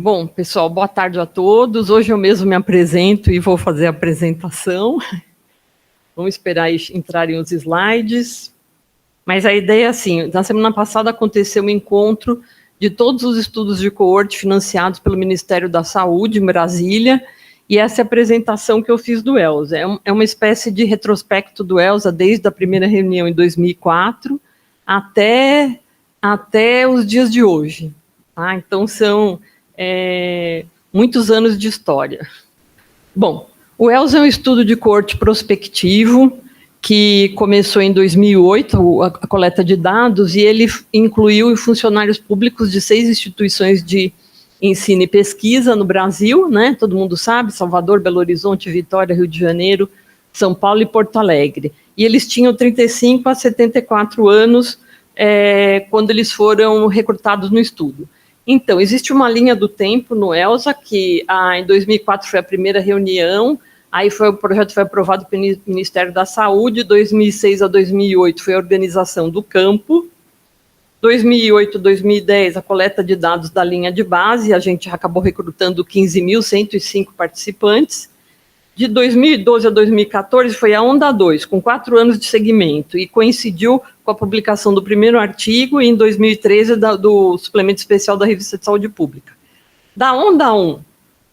Bom, pessoal, boa tarde a todos. Hoje eu mesmo me apresento e vou fazer a apresentação. Vamos esperar entrarem os slides. Mas a ideia é assim, na semana passada aconteceu um encontro de todos os estudos de coorte financiados pelo Ministério da Saúde em Brasília, e essa é a apresentação que eu fiz do ELSA. É uma espécie de retrospecto do ELSA desde a primeira reunião em 2004 até os dias de hoje. Tá? Então, são muitos anos de história. Bom, o ELSA é um estudo de coorte prospectivo que começou em 2008, a coleta de dados, e ele incluiu funcionários públicos de 6 instituições de ensino e pesquisa no Brasil, né? Todo mundo sabe, Salvador, Belo Horizonte, Vitória, Rio de Janeiro, São Paulo e Porto Alegre. E eles tinham 35 a 74 anos quando eles foram recrutados no estudo. Então, existe uma linha do tempo no ELSA, que em 2004 foi a primeira reunião, aí o projeto foi aprovado pelo Ministério da Saúde, 2006 a 2008 foi a organização do campo, 2008 a 2010 a coleta de dados da linha de base, a gente acabou recrutando 15.105 participantes, de 2012 a 2014 foi a onda 2, com 4 anos de segmento, e coincidiu com a publicação do primeiro artigo, e em 2013 do suplemento especial da Revista de Saúde Pública. Da onda 1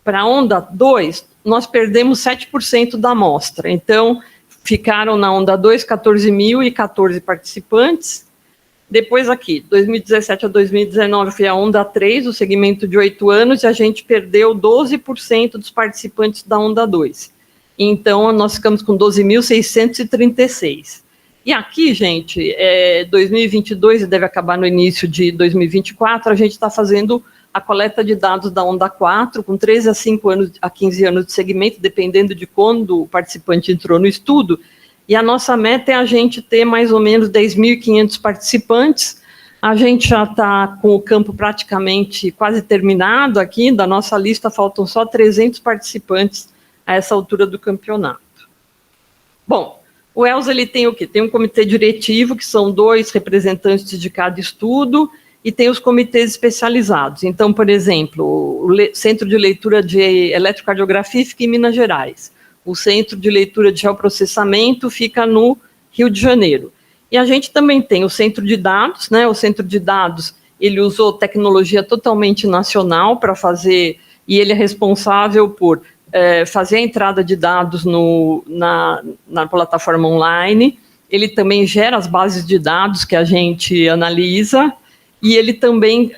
para a onda 2, nós perdemos 7% da amostra, então ficaram na onda 2 14.014 participantes. Depois aqui, 2017 a 2019 foi a onda 3, o segmento de 8 anos, e a gente perdeu 12% dos participantes da onda 2. Então, nós ficamos com 12.636. E aqui, gente, 2022, e deve acabar no início de 2024, a gente está fazendo a coleta de dados da onda 4, com 13 a 15 anos de segmento, dependendo de quando o participante entrou no estudo, e a nossa meta é a gente ter mais ou menos 10.500 participantes. A gente já está com o campo praticamente quase terminado aqui, da nossa lista faltam só 300 participantes a essa altura do campeonato. Bom, o ELSA ele tem o quê? Tem um comitê diretivo, que são 2 representantes de cada estudo, e tem os comitês especializados. Então, por exemplo, o Centro de Leitura de Eletrocardiografia fica em Minas Gerais. O Centro de Leitura de Geoprocessamento fica no Rio de Janeiro. E a gente também tem o Centro de Dados, né? O Centro de Dados, ele usou tecnologia totalmente nacional para fazer, e ele é responsável por fazer a entrada de dados na plataforma online. Ele também gera as bases de dados que a gente analisa, e ele também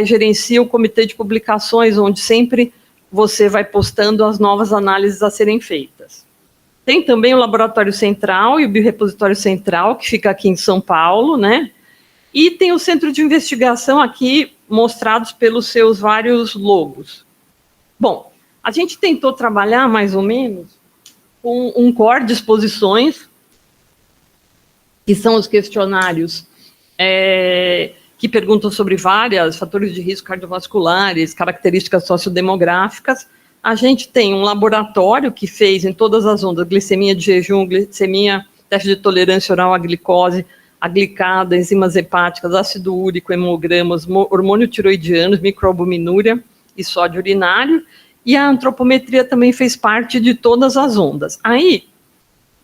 gerencia o comitê de publicações, onde sempre você vai postando as novas análises a serem feitas. Tem também o Laboratório Central e o Biorepositório Central, que fica aqui em São Paulo, né? E tem o Centro de Investigação aqui, mostrados pelos seus vários logos. Bom, a gente tentou trabalhar, mais ou menos, com um core de exposições, que são os questionários que perguntam sobre vários fatores de risco cardiovasculares, características sociodemográficas. A gente tem um laboratório que fez em todas as ondas, glicemia de jejum, glicemia, teste de tolerância oral à glicose, a glicada, enzimas hepáticas, ácido úrico, hemogramas, hormônio tiroidiano, microalbuminúria e sódio urinário, e a antropometria também fez parte de todas as ondas. Aí,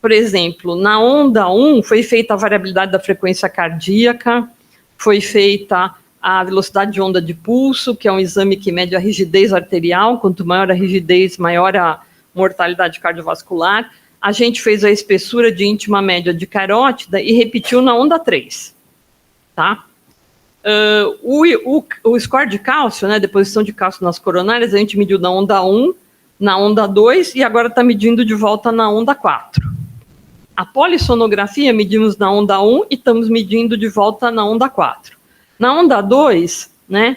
por exemplo, na onda 1 foi feita a variabilidade da frequência cardíaca, foi feita a velocidade de onda de pulso, que é um exame que mede a rigidez arterial, quanto maior a rigidez, maior a mortalidade cardiovascular. A gente fez a espessura de íntima média de carótida e repetiu na onda 3. Tá? O score de cálcio, né, deposição de cálcio nas coronárias, a gente mediu na onda 1, na onda 2, e agora está medindo de volta na onda 4. A polissonografia medimos na onda 1 e estamos medindo de volta na onda 4. Na onda 2, né,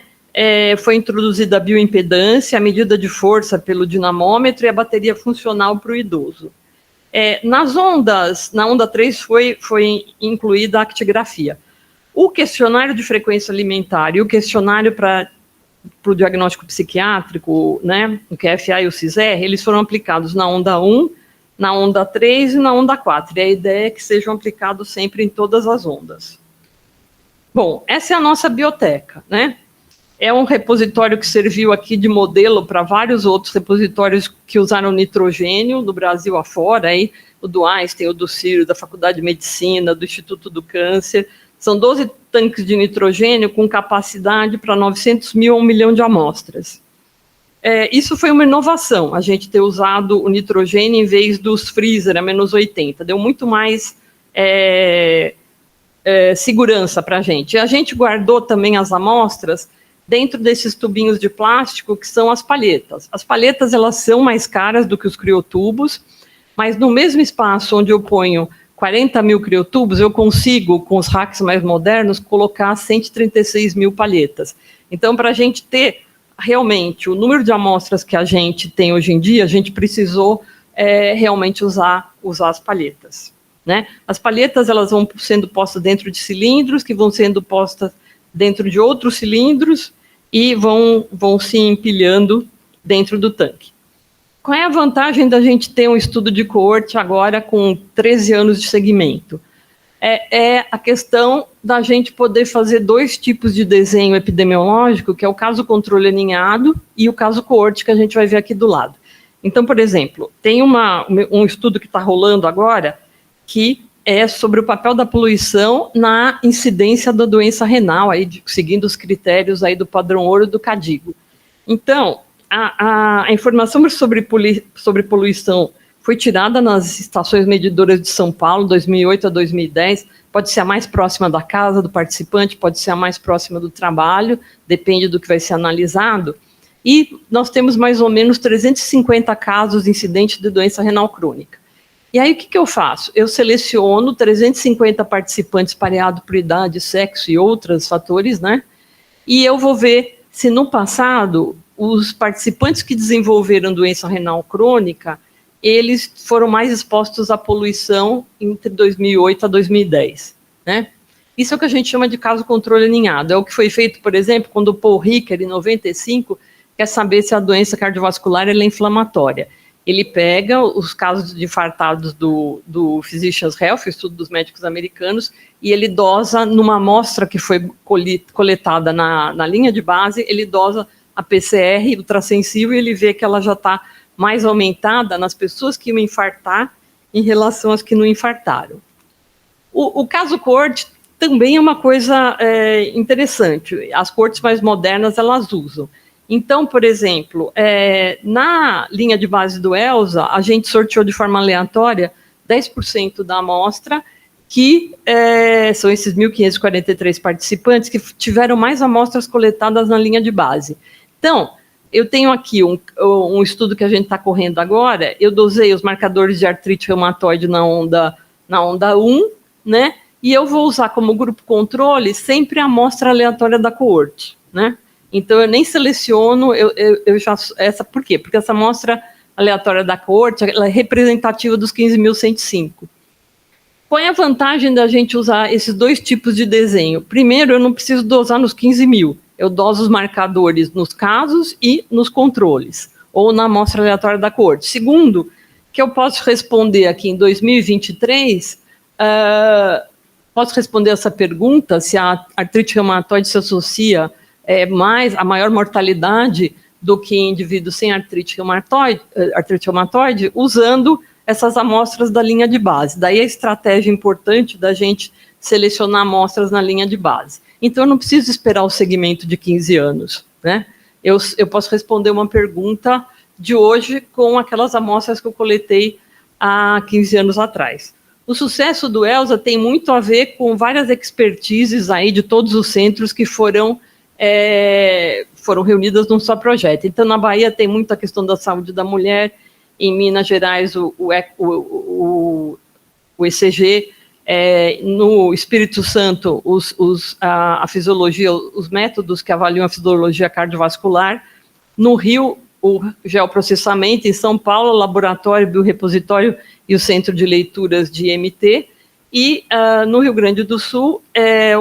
foi introduzida a bioimpedância, a medida de força pelo dinamômetro e a bateria funcional para o idoso. Na onda 3 foi incluída a actigrafia. O questionário de frequência alimentar e o questionário para o diagnóstico psiquiátrico, né, o QFA e o CISR, eles foram aplicados na onda 1, na onda 3 e na onda 4, e a ideia é que sejam aplicados sempre em todas as ondas. Bom, essa é a nossa bioteca, né? É um repositório que serviu aqui de modelo para vários outros repositórios que usaram nitrogênio no Brasil afora, aí, o do Einstein, o do Ciro, da Faculdade de Medicina, do Instituto do Câncer. São 12 tanques de nitrogênio com capacidade para 900 mil a 1 milhão de amostras. Isso foi uma inovação, a gente ter usado o nitrogênio em vez dos freezer a menos 80. Deu muito mais segurança para a gente. A gente guardou também as amostras dentro desses tubinhos de plástico que são as palhetas. As palhetas, elas são mais caras do que os criotubos, mas no mesmo espaço onde eu ponho 40 mil criotubos, eu consigo, com os racks mais modernos, colocar 136 mil palhetas. Então, para a gente ter realmente o número de amostras que a gente tem hoje em dia, a gente precisou realmente usar as palhetas, né? As palhetas, elas vão sendo postas dentro de cilindros, que vão sendo postas dentro de outros cilindros e vão se empilhando dentro do tanque. Qual é a vantagem da gente ter um estudo de coorte agora com 13 anos de segmento? É a questão da gente poder fazer 2 tipos de desenho epidemiológico, que é o caso controle aninhado e o caso coorte, que a gente vai ver aqui do lado. Então, por exemplo, tem um estudo que está rolando agora, que é sobre o papel da poluição na incidência da doença renal, aí, seguindo os critérios aí do padrão ouro do CADIGO. Então, a informação sobre poluição foi tirada nas estações medidoras de São Paulo, 2008 a 2010, pode ser a mais próxima da casa do participante, pode ser a mais próxima do trabalho, depende do que vai ser analisado, e nós temos mais ou menos 350 casos de incidente de doença renal crônica. E aí, o que eu faço? Eu seleciono 350 participantes pareado por idade, sexo e outros fatores, né? E eu vou ver se no passado os participantes que desenvolveram doença renal crônica, eles foram mais expostos à poluição entre 2008 a 2010, né? Isso é o que a gente chama de caso controle aninhado. É o que foi feito, por exemplo, quando o Paul Ricker, em 95, quer saber se a doença cardiovascular é inflamatória. Ele pega os casos de infartados do Physicians Health, o estudo dos médicos americanos, e ele dosa numa amostra que foi coletada na linha de base, ele dosa a PCR ultrassensível e ele vê que ela já está mais aumentada nas pessoas que iam infartar em relação às que não infartaram. O caso coorte também é uma coisa interessante. As coortes mais modernas, elas usam. Então, por exemplo, na linha de base do ELSA, a gente sorteou de forma aleatória 10% da amostra, que são esses 1.543 participantes que tiveram mais amostras coletadas na linha de base. Então, eu tenho aqui um estudo que a gente está correndo agora, eu dosei os marcadores de artrite reumatoide na onda 1, né? E eu vou usar como grupo controle sempre a amostra aleatória da coorte, né? Então, eu nem seleciono, por quê? Porque essa amostra aleatória da coorte, ela é representativa dos 15.105. Qual é a vantagem da gente usar esses 2 tipos de desenho? Primeiro, eu não preciso dosar nos 15.000, eu doso os marcadores nos casos e nos controles, ou na amostra aleatória da coorte. Segundo, que eu posso responder aqui em 2023, posso responder essa pergunta, se a artrite reumatoide se associa a maior mortalidade do que em indivíduos sem artrite reumatoide, usando essas amostras da linha de base. Daí a estratégia importante da gente selecionar amostras na linha de base. Então, eu não preciso esperar o segmento de 15 anos, né? Eu posso responder uma pergunta de hoje com aquelas amostras que eu coletei há 15 anos atrás. O sucesso do ELSA tem muito a ver com várias expertises aí de todos os centros que foram reunidas num só projeto. Então, na Bahia tem muita questão da saúde da mulher, em Minas Gerais o ECG, no Espírito Santo a fisiologia, os métodos que avaliam a fisiologia cardiovascular, no Rio o geoprocessamento, em São Paulo o laboratório, biorepositório e o centro de leituras de MT, e no Rio Grande do Sul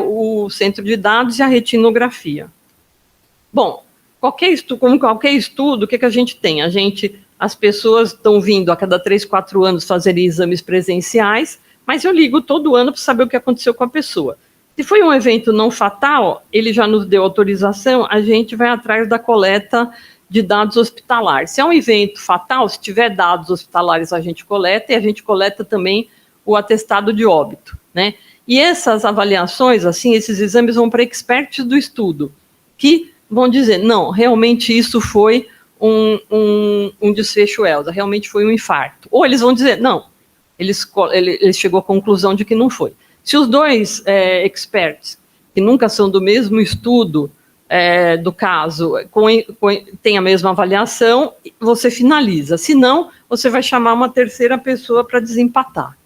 o centro de dados e a retinografia. Bom, como qualquer estudo, o que a gente tem? As pessoas estão vindo a cada 3, 4 anos fazerem exames presenciais, mas eu ligo todo ano para saber o que aconteceu com a pessoa. Se foi um evento não fatal, ele já nos deu autorização, a gente vai atrás da coleta de dados hospitalares. Se é um evento fatal, se tiver dados hospitalares, a gente coleta, e a gente coleta também o atestado de óbito, né? E essas avaliações, assim, esses exames vão para experts do estudo, que vão dizer, não, realmente isso foi um desfecho ELSA, realmente foi um infarto. Ou eles vão dizer, não, ele chegou à conclusão de que não foi. Se os dois experts, que nunca são do mesmo estudo do caso, tem a mesma avaliação, você finaliza. Se não, você vai chamar uma terceira pessoa para desempatar.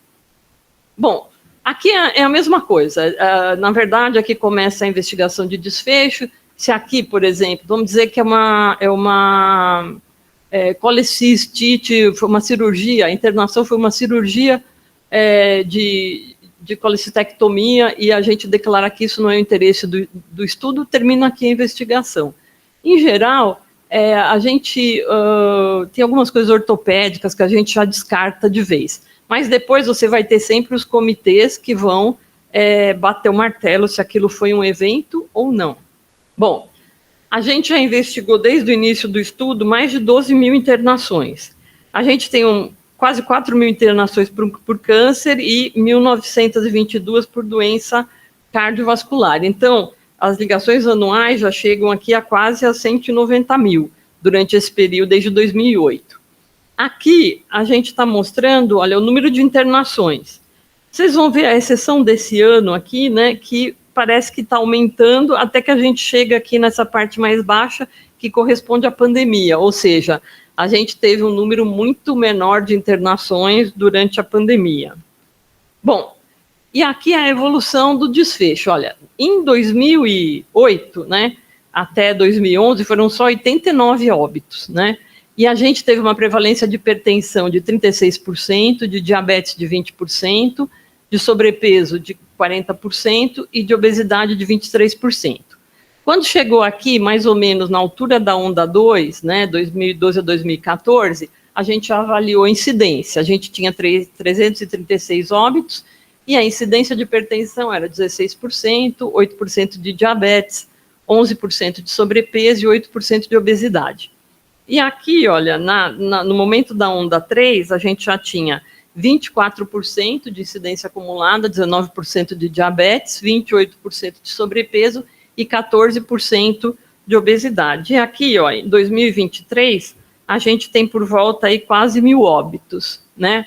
Bom, aqui é a mesma coisa. Na verdade, aqui começa a investigação de desfecho. Se aqui, por exemplo, vamos dizer que é uma colecistite, foi uma cirurgia, a internação foi uma cirurgia de colecistectomia, e a gente declara que isso não é o interesse do estudo, termina aqui a investigação. Em geral, a gente tem algumas coisas ortopédicas que a gente já descarta de vez, mas depois você vai ter sempre os comitês que vão bater o martelo se aquilo foi um evento ou não. Bom, a gente já investigou desde o início do estudo mais de 12 mil internações. A gente tem quase 4 mil internações por câncer e 1.922 por doença cardiovascular. Então, as ligações anuais já chegam aqui a quase a 190 mil durante esse período, desde 2008. Aqui, a gente está mostrando, olha, o número de internações. Vocês vão ver a exceção desse ano aqui, né, que parece que está aumentando até que a gente chega aqui nessa parte mais baixa, que corresponde à pandemia, ou seja, a gente teve um número muito menor de internações durante a pandemia. Bom, e aqui a evolução do desfecho. Olha, em 2008, né, até 2011, foram só 89 óbitos, né? E a gente teve uma prevalência de hipertensão de 36%, de diabetes de 20%, de sobrepeso de 40% e de obesidade de 23%. Quando chegou aqui, mais ou menos na altura da onda 2, né, 2012 a 2014, a gente avaliou a incidência. A gente tinha 336 óbitos e a incidência de hipertensão era 16%, 8% de diabetes, 11% de sobrepeso e 8% de obesidade. E aqui, olha, no momento da onda 3, a gente já tinha 24% de incidência acumulada, 19% de diabetes, 28% de sobrepeso e 14% de obesidade. E aqui, ó, em 2023, a gente tem por volta aí quase 1.000 óbitos, né?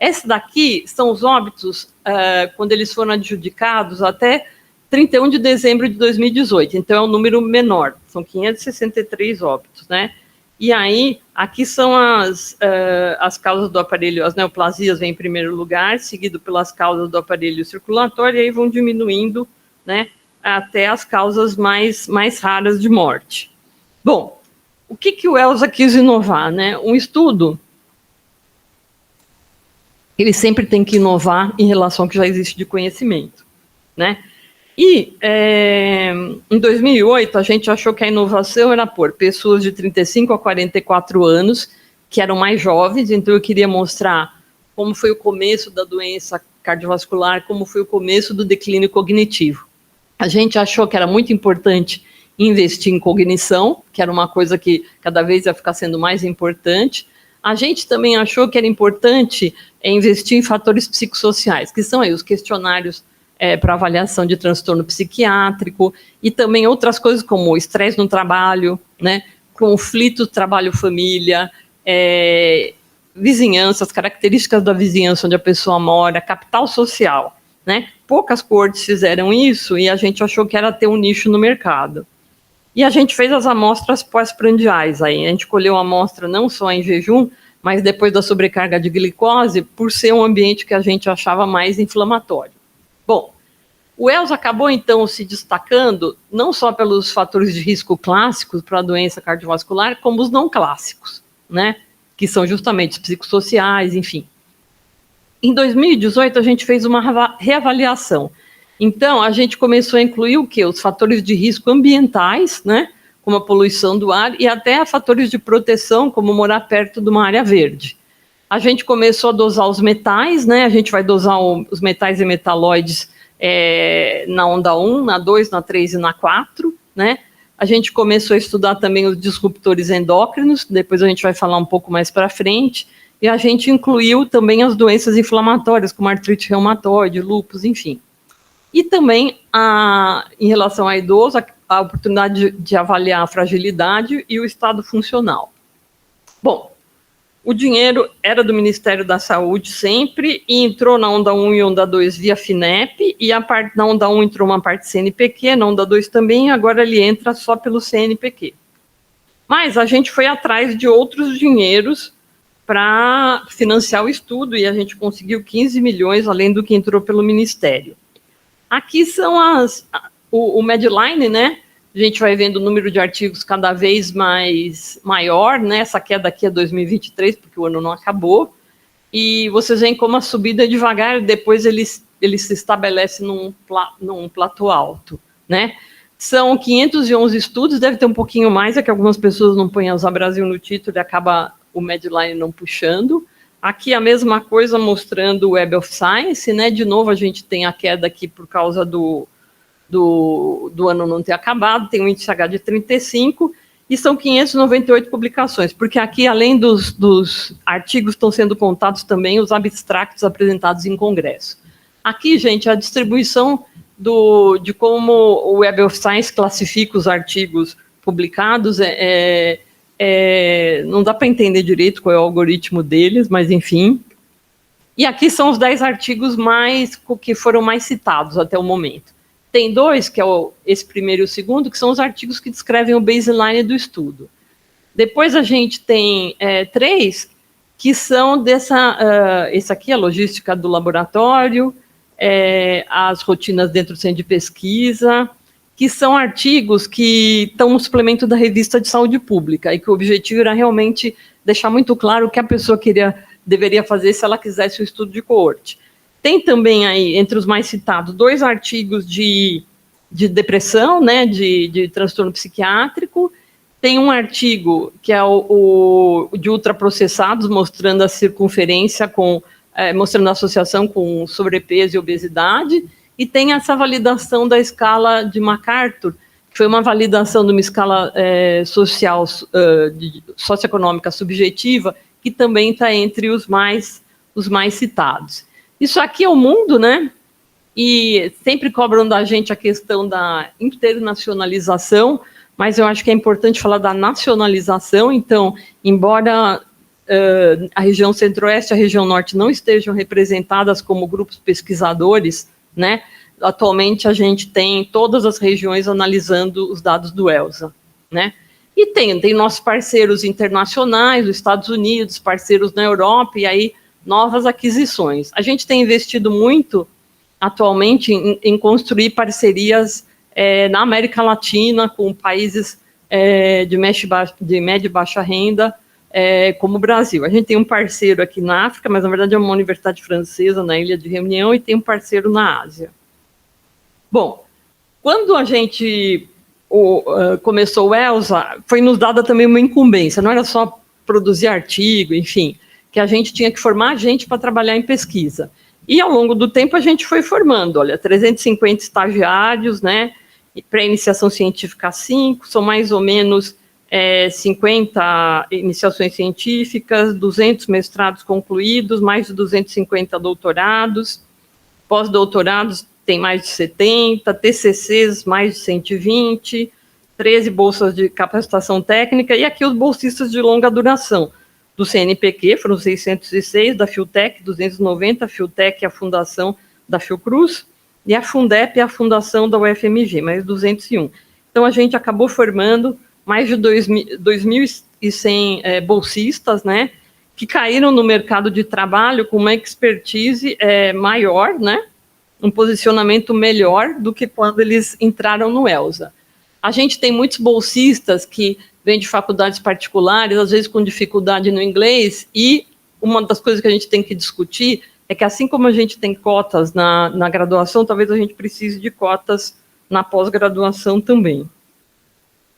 Esse daqui são os óbitos quando eles foram adjudicados até 31 de dezembro de 2018, então é um número menor, são 563 óbitos, né? E aí, aqui são as causas do aparelho, as neoplasias vêm em primeiro lugar, seguido pelas causas do aparelho circulatório, e aí vão diminuindo, né, até as causas mais raras de morte. Bom, o que o ELSA quis inovar, né? Um estudo, ele sempre tem que inovar em relação ao que já existe de conhecimento, né? E em 2008, a gente achou que a inovação era pôr pessoas de 35 a 44 anos, que eram mais jovens, então eu queria mostrar como foi o começo da doença cardiovascular, como foi o começo do declínio cognitivo. A gente achou que era muito importante investir em cognição, que era uma coisa que cada vez ia ficar sendo mais importante. A gente também achou que era importante investir em fatores psicossociais, que são aí os questionários para avaliação de transtorno psiquiátrico e também outras coisas como estresse no trabalho, né, conflito trabalho-família, vizinhança, as características da vizinhança onde a pessoa mora, capital social, né? Poucas coortes fizeram isso e a gente achou que era ter um nicho no mercado. E a gente fez as amostras pós-prandiais aí, a gente colheu a amostra não só em jejum, mas depois da sobrecarga de glicose, por ser um ambiente que a gente achava mais inflamatório. Bom, o ELSA acabou, então, se destacando não só pelos fatores de risco clássicos para a doença cardiovascular, como os não clássicos, né? Que são justamente os psicossociais, enfim. Em 2018, a gente fez uma reavaliação. Então, a gente começou a incluir o quê? Os fatores de risco ambientais, né? Como a poluição do ar, e até fatores de proteção, como morar perto de uma área verde. A gente começou a dosar os metais, né? A gente vai dosar os metais e metalóides na onda 1, na 2, na 3 e na 4, né? A gente começou a estudar também os disruptores endócrinos, depois a gente vai falar um pouco mais para frente, e a gente incluiu também as doenças inflamatórias, como artrite reumatoide, lúpus, enfim. E também, em relação a idoso, a oportunidade de avaliar a fragilidade e o estado funcional. Bom, o dinheiro era do Ministério da Saúde sempre, e entrou na onda 1 e onda 2 via FINEP, e na onda 1 entrou uma parte CNPq, na onda 2 também, agora ele entra só pelo CNPq. Mas a gente foi atrás de outros dinheiros para financiar o estudo, e a gente conseguiu 15 milhões, além do que entrou pelo Ministério. Aqui são o Medline, né? A gente vai vendo o número de artigos cada vez maior, né? Essa queda aqui é 2023, porque o ano não acabou. E vocês veem como a subida é devagar, depois ele se estabelece num platô alto, né? São 511 estudos, deve ter um pouquinho mais, é que algumas pessoas não põem Alzheimer Brasil no título e acaba o Medline não puxando. Aqui a mesma coisa mostrando o Web of Science, né? De novo a gente tem a queda aqui por causa do ano não ter acabado, tem um índice H de 35, e são 598 publicações, porque aqui, além dos artigos, estão sendo contados também os abstractos apresentados em congresso. Aqui, gente, a distribuição de como o Web of Science classifica os artigos publicados não dá para entender direito qual é o algoritmo deles, mas enfim. E aqui são os 10 artigos que foram mais citados até o momento. Tem 2, que é esse primeiro e o segundo, que são os artigos que descrevem o baseline do estudo. Depois a gente tem 3, que são esse aqui, a logística do laboratório, as rotinas dentro do centro de pesquisa, que são artigos que estão no suplemento da revista de saúde pública, e que o objetivo era realmente deixar muito claro o que a pessoa deveria fazer se ela quisesse o estudo de coorte. Tem também aí, entre os mais citados, 2 artigos de depressão, né, de transtorno psiquiátrico. Tem um artigo que é o de ultraprocessados, mostrando a circunferência, mostrando a associação com sobrepeso e obesidade. E tem essa validação da escala de MacArthur, que foi uma validação de uma escala socioeconômica subjetiva, que também está entre os mais citados. Isso aqui é o mundo, né? E sempre cobram da gente a questão da internacionalização, mas eu acho que é importante falar da nacionalização. Então, embora a região centro-oeste e a região norte não estejam representadas como grupos pesquisadores, né? Atualmente a gente tem todas as regiões analisando os dados do ELSA, né? E tem nossos parceiros internacionais, os Estados Unidos, parceiros na Europa, e aí novas aquisições. A gente tem investido muito atualmente em construir parcerias na América Latina com países de média e baixa renda, como o Brasil. A gente tem um parceiro aqui na África, mas na verdade é uma universidade francesa na Ilha de Reunião, e tem um parceiro na Ásia. Bom, quando a gente começou o ELSA, foi nos dada também uma incumbência, não era só produzir artigo, enfim, que a gente tinha que formar gente para trabalhar em pesquisa. E ao longo do tempo a gente foi formando, 350 estagiários, né, para iniciação científica 5, são mais ou menos 50 iniciações científicas, 200 mestrados concluídos, mais de 250 doutorados, pós-doutorados tem mais de 70, TCCs mais de 120, 13 bolsas de capacitação técnica, e aqui os bolsistas de longa duração. Do CNPq foram 606, da Fiotec 290, a Fiotec é a fundação da Fiocruz, e a Fundep é a fundação da UFMG, mais 201. Então a gente acabou formando mais de 2.100 bolsistas, né, que caíram no mercado de trabalho com uma expertise maior, né, um posicionamento melhor do que quando eles entraram no ELSA. A gente tem muitos bolsistas que vêm de faculdades particulares, às vezes com dificuldade no inglês, e uma das coisas que a gente tem que discutir é que, assim como a gente tem cotas na graduação, talvez a gente precise de cotas na pós-graduação também.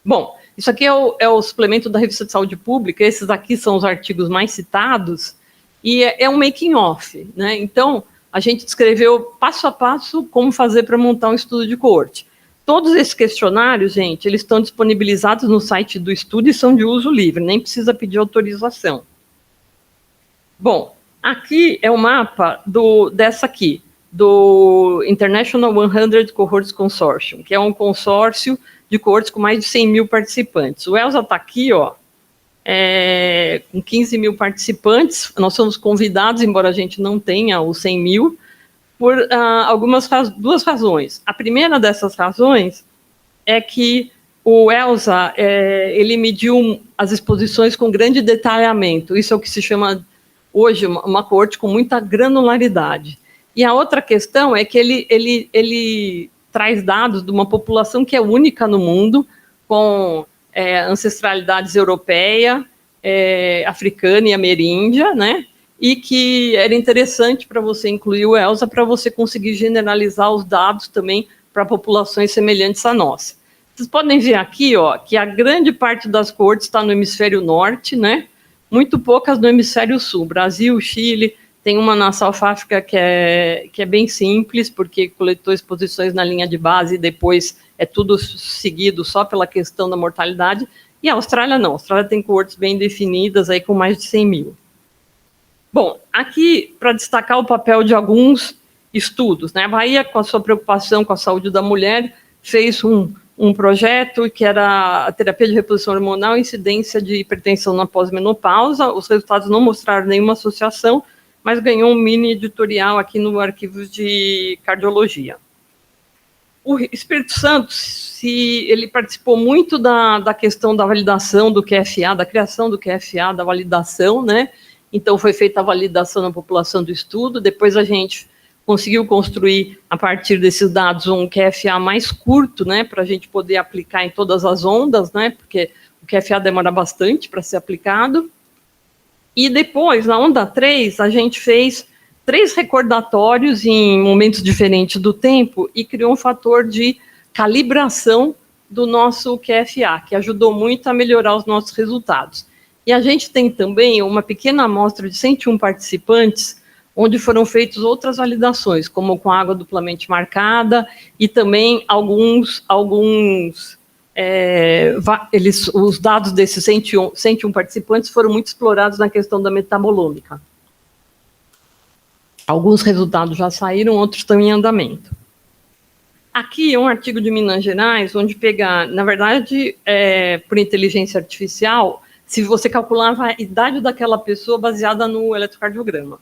Bom, isso aqui é o suplemento da Revista de Saúde Pública, esses aqui são os artigos mais citados, e é um making-off, né? Então, a gente descreveu passo a passo como fazer para montar um estudo de coorte. Todos esses questionários, gente, eles estão disponibilizados no site do estudo e são de uso livre, nem precisa pedir autorização. Bom, aqui é o mapa dessa aqui, do International 100 Cohorts Consortium, que é um consórcio de coortes com mais de 100 mil participantes. O ELSA está aqui, ó, com 15 mil participantes. Nós somos convidados, embora a gente não tenha os 100 mil, por duas razões. A primeira dessas razões é que o ELSA, ele mediu as exposições com grande detalhamento. Isso é o que se chama hoje uma coorte com muita granularidade. E a outra questão é que ele traz dados de uma população que é única no mundo, com ancestralidades europeia, africana e ameríndia, né? E que era interessante para você incluir o ELSA para você conseguir generalizar os dados também para populações semelhantes à nossa. Vocês podem ver aqui, ó, que a grande parte das coortes está no hemisfério norte, né? Muito poucas no hemisfério sul. Brasil, Chile, tem uma na South África que é bem simples, porque coletou exposições na linha de base e depois é tudo seguido só pela questão da mortalidade. E a Austrália não. A Austrália tem coortes bem definidas, aí com mais de 100 mil. Bom, aqui, para destacar o papel de alguns estudos, né? A Bahia, com a sua preocupação com a saúde da mulher, fez um projeto que era a terapia de reposição hormonal e incidência de hipertensão na pós-menopausa. Os resultados não mostraram nenhuma associação, mas ganhou um mini editorial aqui no Arquivos de Cardiologia. O Espírito Santo, ele participou muito da questão da validação do QFA, da criação do QFA, da validação, né? Então, foi feita a validação na população do estudo, depois a gente conseguiu construir, a partir desses dados, um QFA mais curto, né, para a gente poder aplicar em todas as ondas, né, porque o QFA demora bastante para ser aplicado. E depois, na onda 3, a gente fez 3 recordatórios em momentos diferentes do tempo e criou um fator de calibração do nosso QFA, que ajudou muito a melhorar os nossos resultados. E a gente tem também uma pequena amostra de 101 participantes, onde foram feitas outras validações, como com água duplamente marcada, e também os dados desses 101 participantes foram muito explorados na questão da metabolômica. Alguns resultados já saíram, outros estão em andamento. Aqui é um artigo de Minas Gerais, onde na verdade, por inteligência artificial, se você calculava a idade daquela pessoa baseada no eletrocardiograma.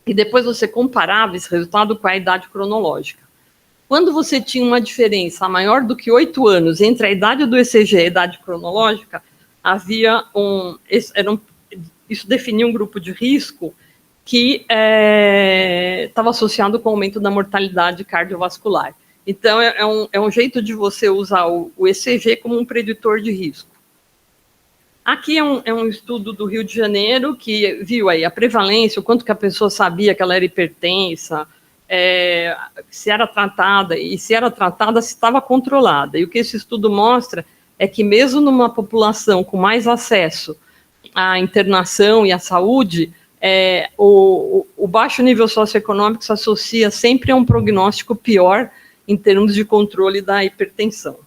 E depois você comparava esse resultado com a idade cronológica. Quando você tinha uma diferença maior do que 8 anos entre a idade do ECG e a idade cronológica, isso definia um grupo de risco que estava associado com o aumento da mortalidade cardiovascular. Então, é um jeito de você usar o ECG como um preditor de risco. Aqui é um estudo do Rio de Janeiro que viu aí a prevalência, o quanto que a pessoa sabia que ela era hipertensa, se era tratada, e se era tratada, se estava controlada. E o que esse estudo mostra é que mesmo numa população com mais acesso à internação e à saúde, o baixo nível socioeconômico se associa sempre a um prognóstico pior em termos de controle da hipertensão.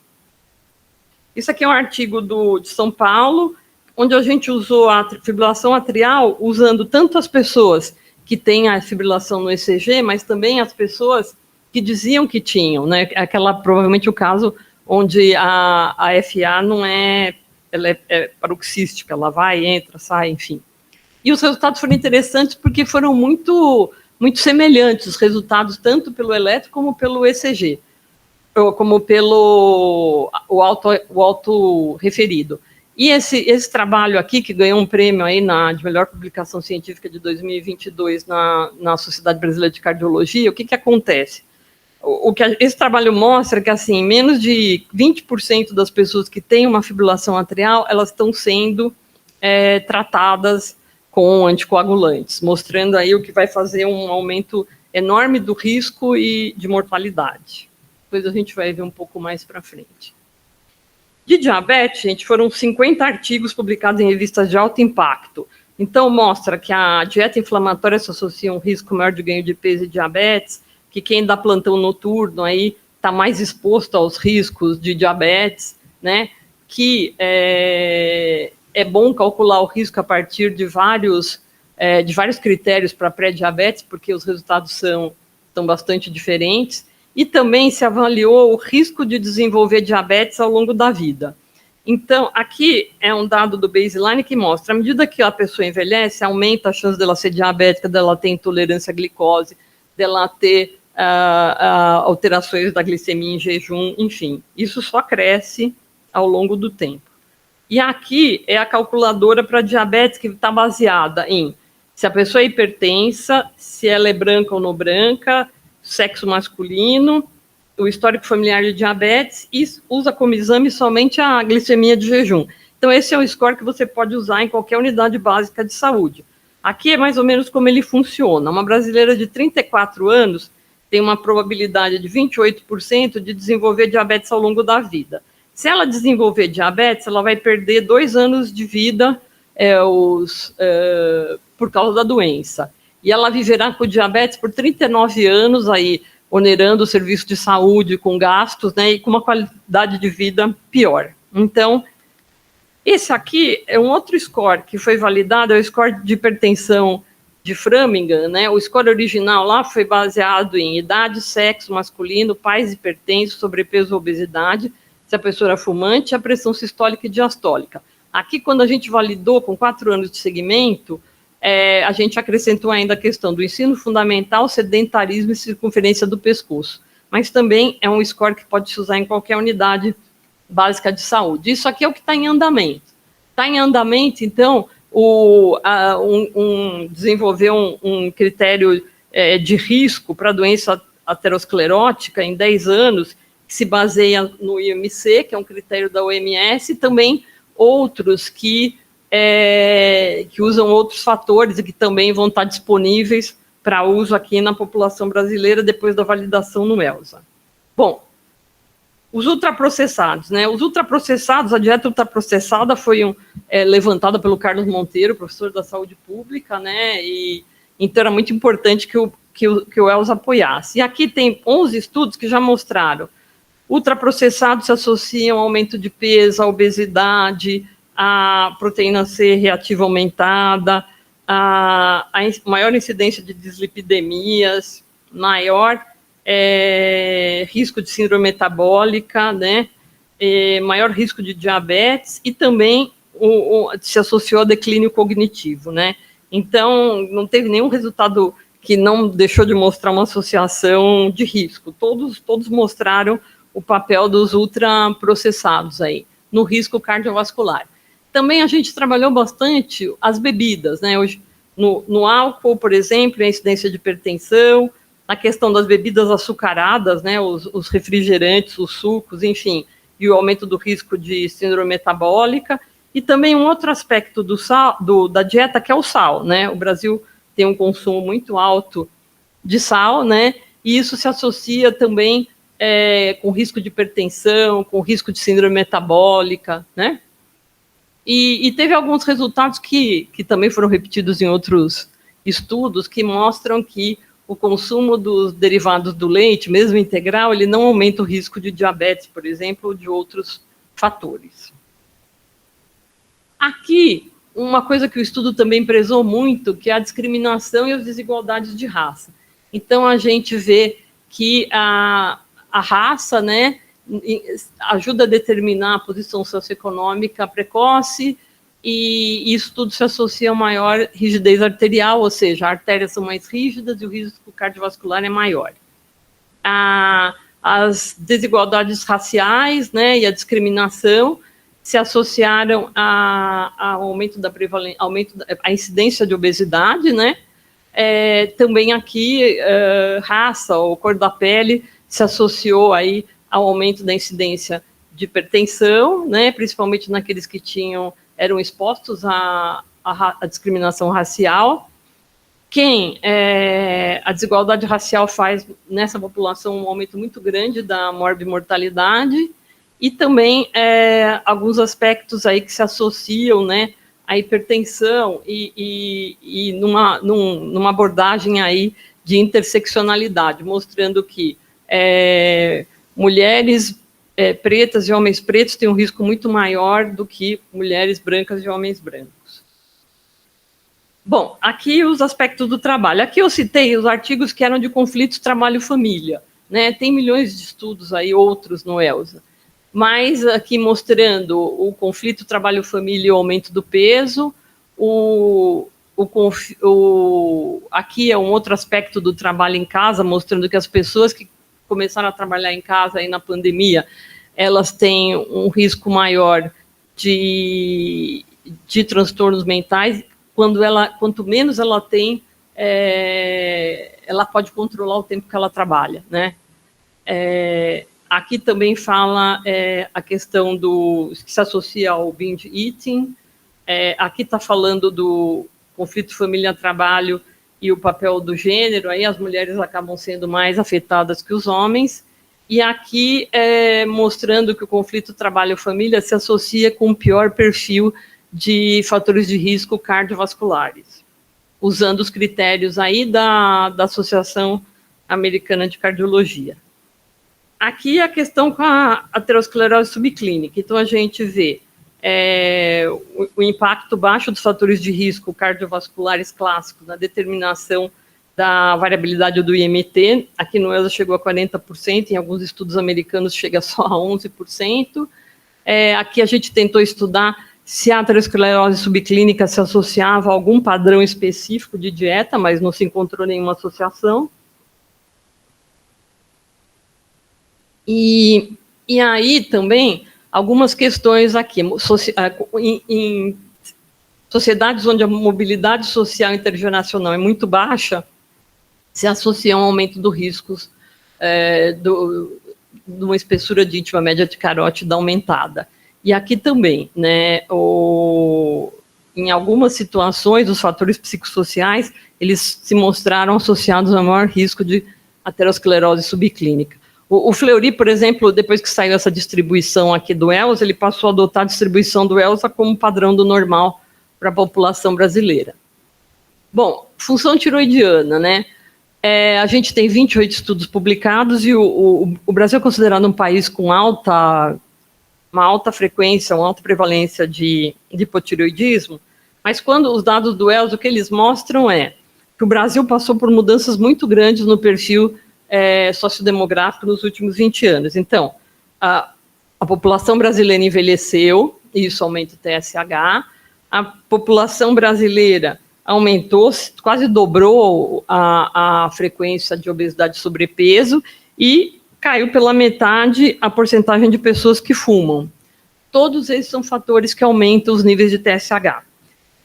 Isso aqui é um artigo de São Paulo, onde a gente usou a fibrilação atrial, usando tanto as pessoas que têm a fibrilação no ECG, mas também as pessoas que diziam que tinham, né? Provavelmente o caso onde a FA não ela é paroxística, ela vai, entra, sai, enfim. E os resultados foram interessantes porque foram muito, muito semelhantes, os resultados tanto pelo eletro como pelo ECG, como pelo auto referido. E esse trabalho aqui, que ganhou um prêmio aí de melhor publicação científica de 2022 na Sociedade Brasileira de Cardiologia, o que acontece? Esse trabalho mostra que, assim, menos de 20% das pessoas que têm uma fibrilação atrial, elas estão sendo tratadas com anticoagulantes, mostrando aí o que vai fazer um aumento enorme do risco e de mortalidade. Depois a gente vai ver um pouco mais para frente. De diabetes, gente, foram 50 artigos publicados em revistas de alto impacto. Então, mostra que a dieta inflamatória se associa a um risco maior de ganho de peso e diabetes, que quem dá plantão noturno aí está mais exposto aos riscos de diabetes, né? Que é bom calcular o risco a partir de vários critérios para pré-diabetes, porque os resultados são bastante diferentes, e também se avaliou o risco de desenvolver diabetes ao longo da vida. Então, aqui é um dado do baseline que mostra, à medida que a pessoa envelhece, aumenta a chance dela ser diabética, dela ter intolerância à glicose, dela ter alterações da glicemia em jejum, enfim, isso só cresce ao longo do tempo. E aqui é a calculadora para diabetes, que está baseada em se a pessoa é hipertensa, se ela é branca ou não branca, sexo masculino, o histórico familiar de diabetes, e usa como exame somente a glicemia de jejum. Então, esse é um score que você pode usar em qualquer unidade básica de saúde. Aqui é mais ou menos como ele funciona. Uma brasileira de 34 anos tem uma probabilidade de 28% de desenvolver diabetes ao longo da vida. Se ela desenvolver diabetes, ela vai perder 2 anos de vida por causa da doença. E ela viverá com diabetes por 39 anos, aí, onerando o serviço de saúde com gastos, né, e com uma qualidade de vida pior. Então, esse aqui é um outro score que foi validado, é o score de hipertensão de Framingham, né? O score original lá foi baseado em idade, sexo masculino, pais hipertensos, sobrepeso ou obesidade, se a pessoa era fumante, a pressão sistólica e diastólica. Aqui, quando a gente validou com 4 anos de segmento, a gente acrescentou ainda a questão do ensino fundamental, sedentarismo e circunferência do pescoço. Mas também é um score que pode se usar em qualquer unidade básica de saúde. Isso aqui é o que está em andamento. Está em andamento, então, desenvolver um critério de risco para a doença aterosclerótica em 10 anos, que se baseia no IMC, que é um critério da OMS, e também outros que usam outros fatores e que também vão estar disponíveis para uso aqui na população brasileira depois da validação no ELSA. Bom, os ultraprocessados, né? Os ultraprocessados, a dieta ultraprocessada foi levantada pelo Carlos Monteiro, professor da saúde pública, né? E então era muito importante que o ELSA apoiasse. E aqui tem 11 estudos que já mostraram ultraprocessados se associam ao aumento de peso, à obesidade, a proteína C reativa aumentada, a maior incidência de dislipidemias, maior risco de síndrome metabólica, né, maior risco de diabetes e também se associou a declínio cognitivo, né. Então, não teve nenhum resultado que não deixou de mostrar uma associação de risco. Todos mostraram o papel dos ultraprocessados aí, no risco cardiovascular. Também a gente trabalhou bastante as bebidas, né? Hoje, no álcool, por exemplo, a incidência de hipertensão, na questão das bebidas açucaradas, né? Os refrigerantes, os sucos, enfim, e o aumento do risco de síndrome metabólica, e também um outro aspecto da dieta, que é o sal, né? O Brasil tem um consumo muito alto de sal, né? E isso se associa também com risco de hipertensão, com risco de síndrome metabólica, né? E teve alguns resultados que também foram repetidos em outros estudos, que mostram que o consumo dos derivados do leite, mesmo integral, ele não aumenta o risco de diabetes, por exemplo, ou de outros fatores. Aqui, uma coisa que o estudo também prezou muito, que é a discriminação e as desigualdades de raça. Então, a gente vê que a raça, né, ajuda a determinar a posição socioeconômica precoce, e isso tudo se associa a maior rigidez arterial, ou seja, as artérias são mais rígidas e o risco cardiovascular é maior. As desigualdades raciais, né, e a discriminação se associaram ao aumento da prevalência, a incidência de obesidade, né? Também aqui, raça ou cor da pele se associou aí ao aumento da incidência de hipertensão, né, principalmente naqueles que eram expostos à discriminação racial. A desigualdade racial faz nessa população um aumento muito grande da morbimortalidade, e também alguns aspectos aí que se associam, né, a hipertensão e numa abordagem aí de interseccionalidade, mostrando que mulheres pretas e homens pretos têm um risco muito maior do que mulheres brancas e homens brancos. Bom, aqui os aspectos do trabalho. Aqui eu citei os artigos que eram de conflitos trabalho-família, né? Tem milhões de estudos aí, outros no ELSA. Mas aqui mostrando o conflito trabalho-família e o aumento do peso, aqui é um outro aspecto do trabalho em casa, mostrando que as pessoas que começaram a trabalhar em casa aí na pandemia, elas têm um risco maior de transtornos mentais. Quanto menos ela tem, ela pode controlar o tempo que ela trabalha, né? Aqui também fala a questão que se associa ao binge eating. Aqui está falando do conflito família-trabalho e o papel do gênero. Aí as mulheres acabam sendo mais afetadas que os homens. E aqui mostrando que o conflito trabalho-família se associa com o pior perfil de fatores de risco cardiovasculares, usando os critérios aí da Associação Americana de Cardiologia. Aqui a questão com a aterosclerose subclínica. Então, a gente vê o impacto baixo dos fatores de risco cardiovasculares clássicos na determinação da variabilidade do IMT. Aqui no ELSA chegou a 40%, em alguns estudos americanos chega só a 11%. Aqui a gente tentou estudar se a aterosclerose subclínica se associava a algum padrão específico de dieta, mas não se encontrou nenhuma associação. E aí também algumas questões aqui, em sociedades onde a mobilidade social intergeracional é muito baixa, se associam ao aumento do riscos de uma espessura de íntima média de carótida aumentada. E aqui também, né, em algumas situações, os fatores psicossociais, eles se mostraram associados ao maior risco de aterosclerose subclínica. O Fleury, por exemplo, depois que saiu essa distribuição aqui do ELSA, ele passou a adotar a distribuição do ELSA como padrão do normal para a população brasileira. Bom, função tiroidiana, né? A gente tem 28 estudos publicados e o Brasil é considerado um país com uma alta frequência, uma alta prevalência de hipotireoidismo, mas quando os dados do ELSA, o que eles mostram é que o Brasil passou por mudanças muito grandes no perfil sociodemográfico nos últimos 20 anos. Então, a população brasileira envelheceu, e isso aumenta o TSH, a população brasileira aumentou, quase dobrou a frequência de obesidade e sobrepeso, e caiu pela metade a porcentagem de pessoas que fumam. Todos esses são fatores que aumentam os níveis de TSH.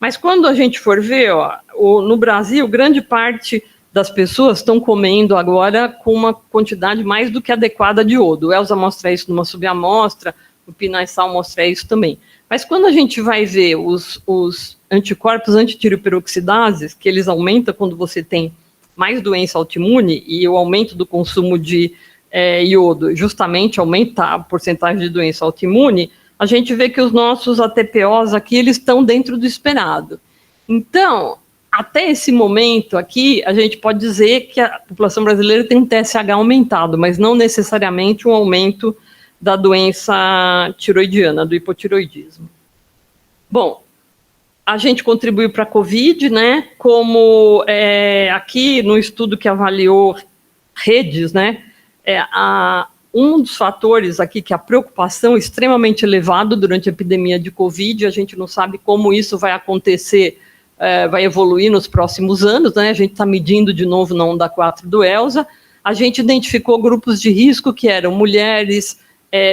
Mas quando a gente for ver, no Brasil, grande parte das pessoas estão comendo agora com uma quantidade mais do que adequada de iodo. O ELSA mostra isso numa subamostra, o PNAE-SAL mostra isso também. Mas quando a gente vai ver os anticorpos antitiriperoxidases, que eles aumentam quando você tem mais doença autoimune, e o aumento do consumo de iodo justamente aumenta a porcentagem de doença autoimune, a gente vê que os nossos ATPOs aqui, eles estão dentro do esperado. Então, até esse momento aqui, a gente pode dizer que a população brasileira tem um TSH aumentado, mas não necessariamente um aumento da doença tiroidiana, do hipotiroidismo. Bom, a gente contribuiu para a COVID, né, como aqui no estudo que avaliou redes, né, um dos fatores aqui que a preocupação extremamente elevada durante a epidemia de COVID, a gente não sabe como isso vai acontecer, vai evoluir nos próximos anos, né? A gente está medindo de novo na onda 4 do ELSA. A gente identificou grupos de risco que eram mulheres,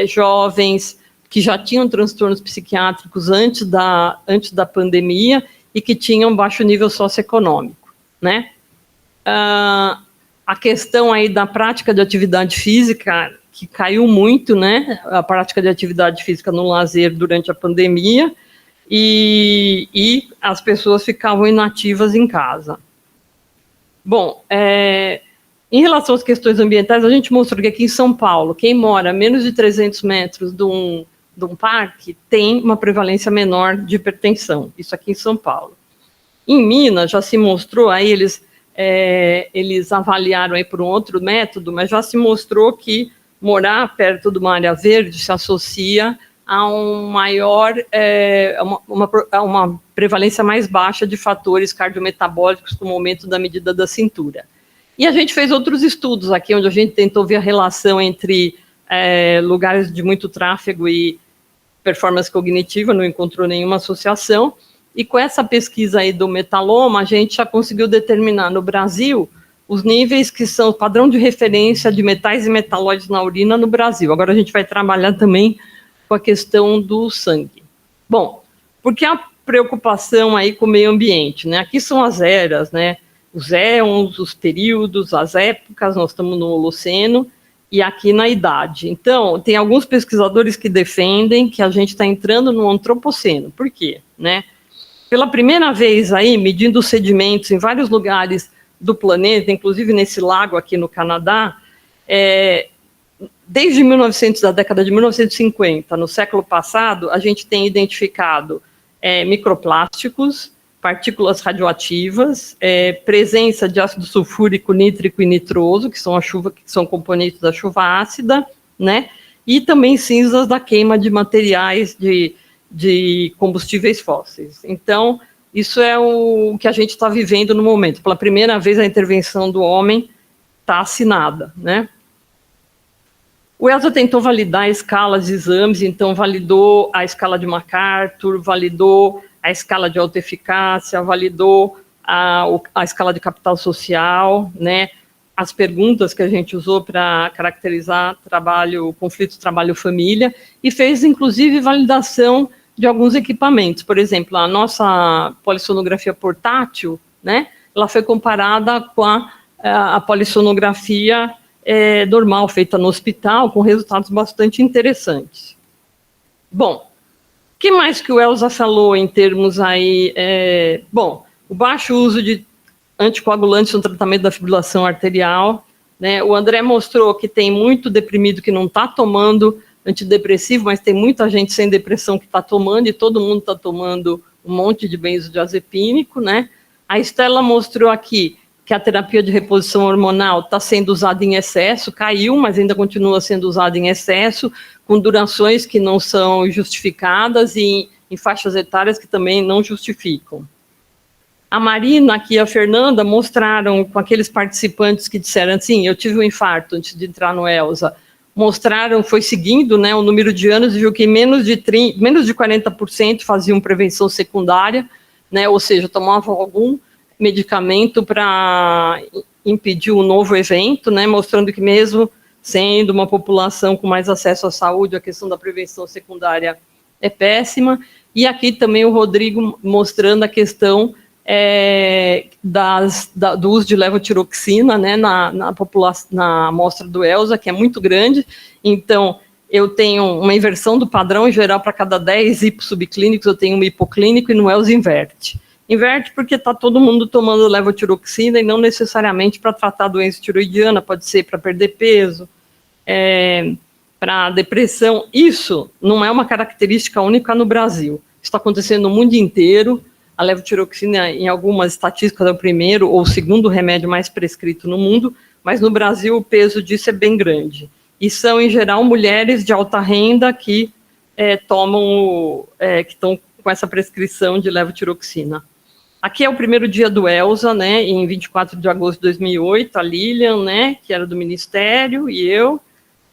jovens, que já tinham transtornos psiquiátricos antes da pandemia e que tinham baixo nível socioeconômico, né? A questão aí da prática de atividade física, que caiu muito, né? A prática de atividade física no lazer durante a pandemia, e as pessoas ficavam inativas em casa. Bom, em relação às questões ambientais, a gente mostrou que aqui em São Paulo, quem mora a menos de 300 metros de de um parque tem uma prevalência menor de hipertensão, isso aqui em São Paulo. Em Minas, já se mostrou, aí eles avaliaram aí por um outro método, mas já se mostrou que morar perto de uma área verde se associa a uma prevalência mais baixa de fatores cardiometabólicos no momento da medida da cintura. E a gente fez outros estudos aqui, onde a gente tentou ver a relação entre lugares de muito tráfego e performance cognitiva, não encontrou nenhuma associação. E com essa pesquisa aí do metaloma, a gente já conseguiu determinar no Brasil os níveis que são o padrão de referência de metais e metalóides na urina no Brasil. Agora a gente vai trabalhar também com a questão do sangue. Bom, porque a preocupação aí com o meio ambiente, né? Aqui são as eras, né? Os éons, os períodos, as épocas, nós estamos no Holoceno, e aqui na idade. Então, tem alguns pesquisadores que defendem que a gente está entrando no Antropoceno. Por quê? Né? Pela primeira vez aí, medindo os sedimentos em vários lugares do planeta, inclusive nesse lago aqui no Canadá, desde da década de 1950, no século passado, a gente tem identificado microplásticos, partículas radioativas, presença de ácido sulfúrico, nítrico e nitroso, que são componentes da chuva ácida, né? E também cinzas da queima de materiais de combustíveis fósseis. Então, isso é o que a gente está vivendo no momento. Pela primeira vez, a intervenção do homem está assinada, né? O ELSA tentou validar escalas de exames, então validou a escala de MacArthur, validou a escala de autoeficácia, validou a escala de capital social, né? As perguntas que a gente usou para caracterizar conflitos trabalho-família, e fez, inclusive, validação de alguns equipamentos. Por exemplo, a nossa polissonografia portátil, né? Ela foi comparada com a polissonografia normal, feita no hospital, com resultados bastante interessantes. Bom, o que mais que o ELSA falou em termos aí? Bom, o baixo uso de anticoagulantes no tratamento da fibrilação arterial, né? O André mostrou que tem muito deprimido que não está tomando antidepressivo, mas tem muita gente sem depressão que está tomando, e todo mundo está tomando um monte de benzodiazepínico, né? A Estela mostrou aqui que a terapia de reposição hormonal está sendo usada em excesso, caiu, mas ainda continua sendo usada em excesso, com durações que não são justificadas e em faixas etárias que também não justificam. A Marina aqui e a Fernanda mostraram, com aqueles participantes que disseram assim, eu tive um infarto antes de entrar no ELSA, mostraram, foi seguindo, né, o número de anos, e viu que menos de 40% faziam prevenção secundária, né, ou seja, tomavam algum medicamento para impedir um novo evento, né, mostrando que mesmo sendo uma população com mais acesso à saúde, a questão da prevenção secundária é péssima. E aqui também o Rodrigo mostrando a questão do uso de levotiroxina, né, na amostra do ELSA, que é muito grande. Então, eu tenho uma inversão do padrão, em geral, para cada 10 hiposubclínicos, eu tenho um hipoclínico, e no ELSA inverte. Inverte porque está todo mundo tomando levotiroxina, e não necessariamente para tratar a doença tiroidiana, pode ser para perder peso, para depressão. Isso não é uma característica única no Brasil. Isso está acontecendo no mundo inteiro. A levotiroxina, em algumas estatísticas, é o primeiro ou o segundo remédio mais prescrito no mundo, mas no Brasil o peso disso é bem grande. E são, em geral, mulheres de alta renda que que estão com essa prescrição de levotiroxina. Aqui é o primeiro dia do ELSA, né, em 24 de agosto de 2008, a Lilian, né, que era do Ministério, e eu.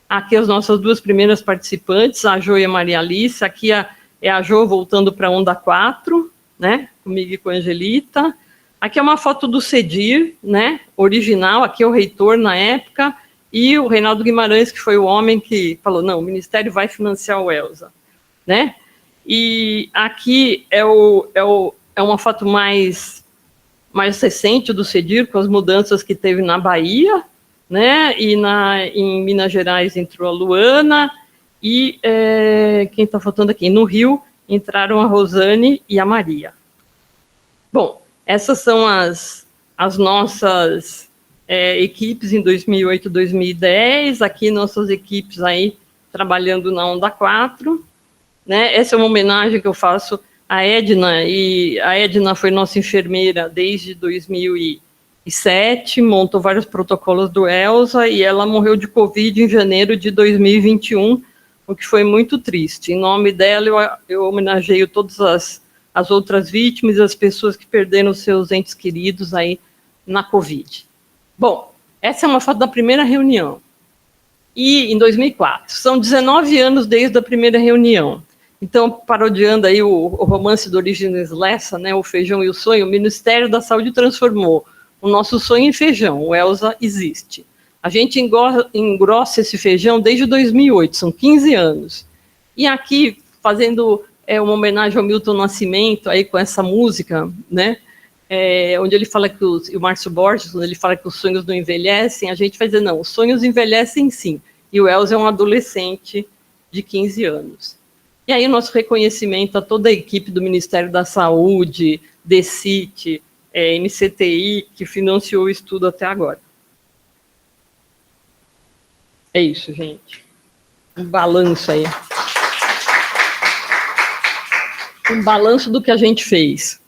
Aqui as nossas duas primeiras participantes, a Jo e a Maria Alice. Aqui é a Jo voltando para a onda 4, né, comigo e com a Angelita. Aqui é uma foto do CEDIR, né, original, aqui é o reitor na época, e o Reinaldo Guimarães, que foi o homem que falou, não, o Ministério vai financiar o ELSA, né. E aqui é uma foto mais recente do CEDIR, com as mudanças que teve na Bahia, né, e em Minas Gerais entrou a Luana, e quem está faltando aqui? No Rio entraram a Rosane e a Maria. Bom, essas são as nossas equipes em 2008 e 2010, aqui nossas equipes aí trabalhando na onda 4, né? Essa é uma homenagem que eu faço à Edna, e a Edna foi nossa enfermeira desde 2007, montou vários protocolos do ELSA, e ela morreu de Covid em janeiro de 2021, o que foi muito triste. Em nome dela, eu homenageio todas as outras vítimas, as pessoas que perderam seus entes queridos aí na Covid. Bom, essa é uma foto da primeira reunião. E em 2004, são 19 anos desde a primeira reunião. Então, parodiando aí o romance do Origens Lessa, né, O Feijão e o Sonho, o Ministério da Saúde transformou o nosso sonho em feijão, o ELSA existe. A gente engrossa esse feijão desde 2008, são 15 anos. E aqui, fazendo uma homenagem ao Milton Nascimento, aí com essa música, né, onde ele fala que o Márcio Borges, quando ele fala que os sonhos não envelhecem, a gente vai dizer, não, os sonhos envelhecem sim. E o ELSA é um adolescente de 15 anos. E aí o nosso reconhecimento a toda a equipe do Ministério da Saúde, DECIT, MCTI, que financiou o estudo até agora. É isso, gente. Um balanço aí. Um balanço do que a gente fez,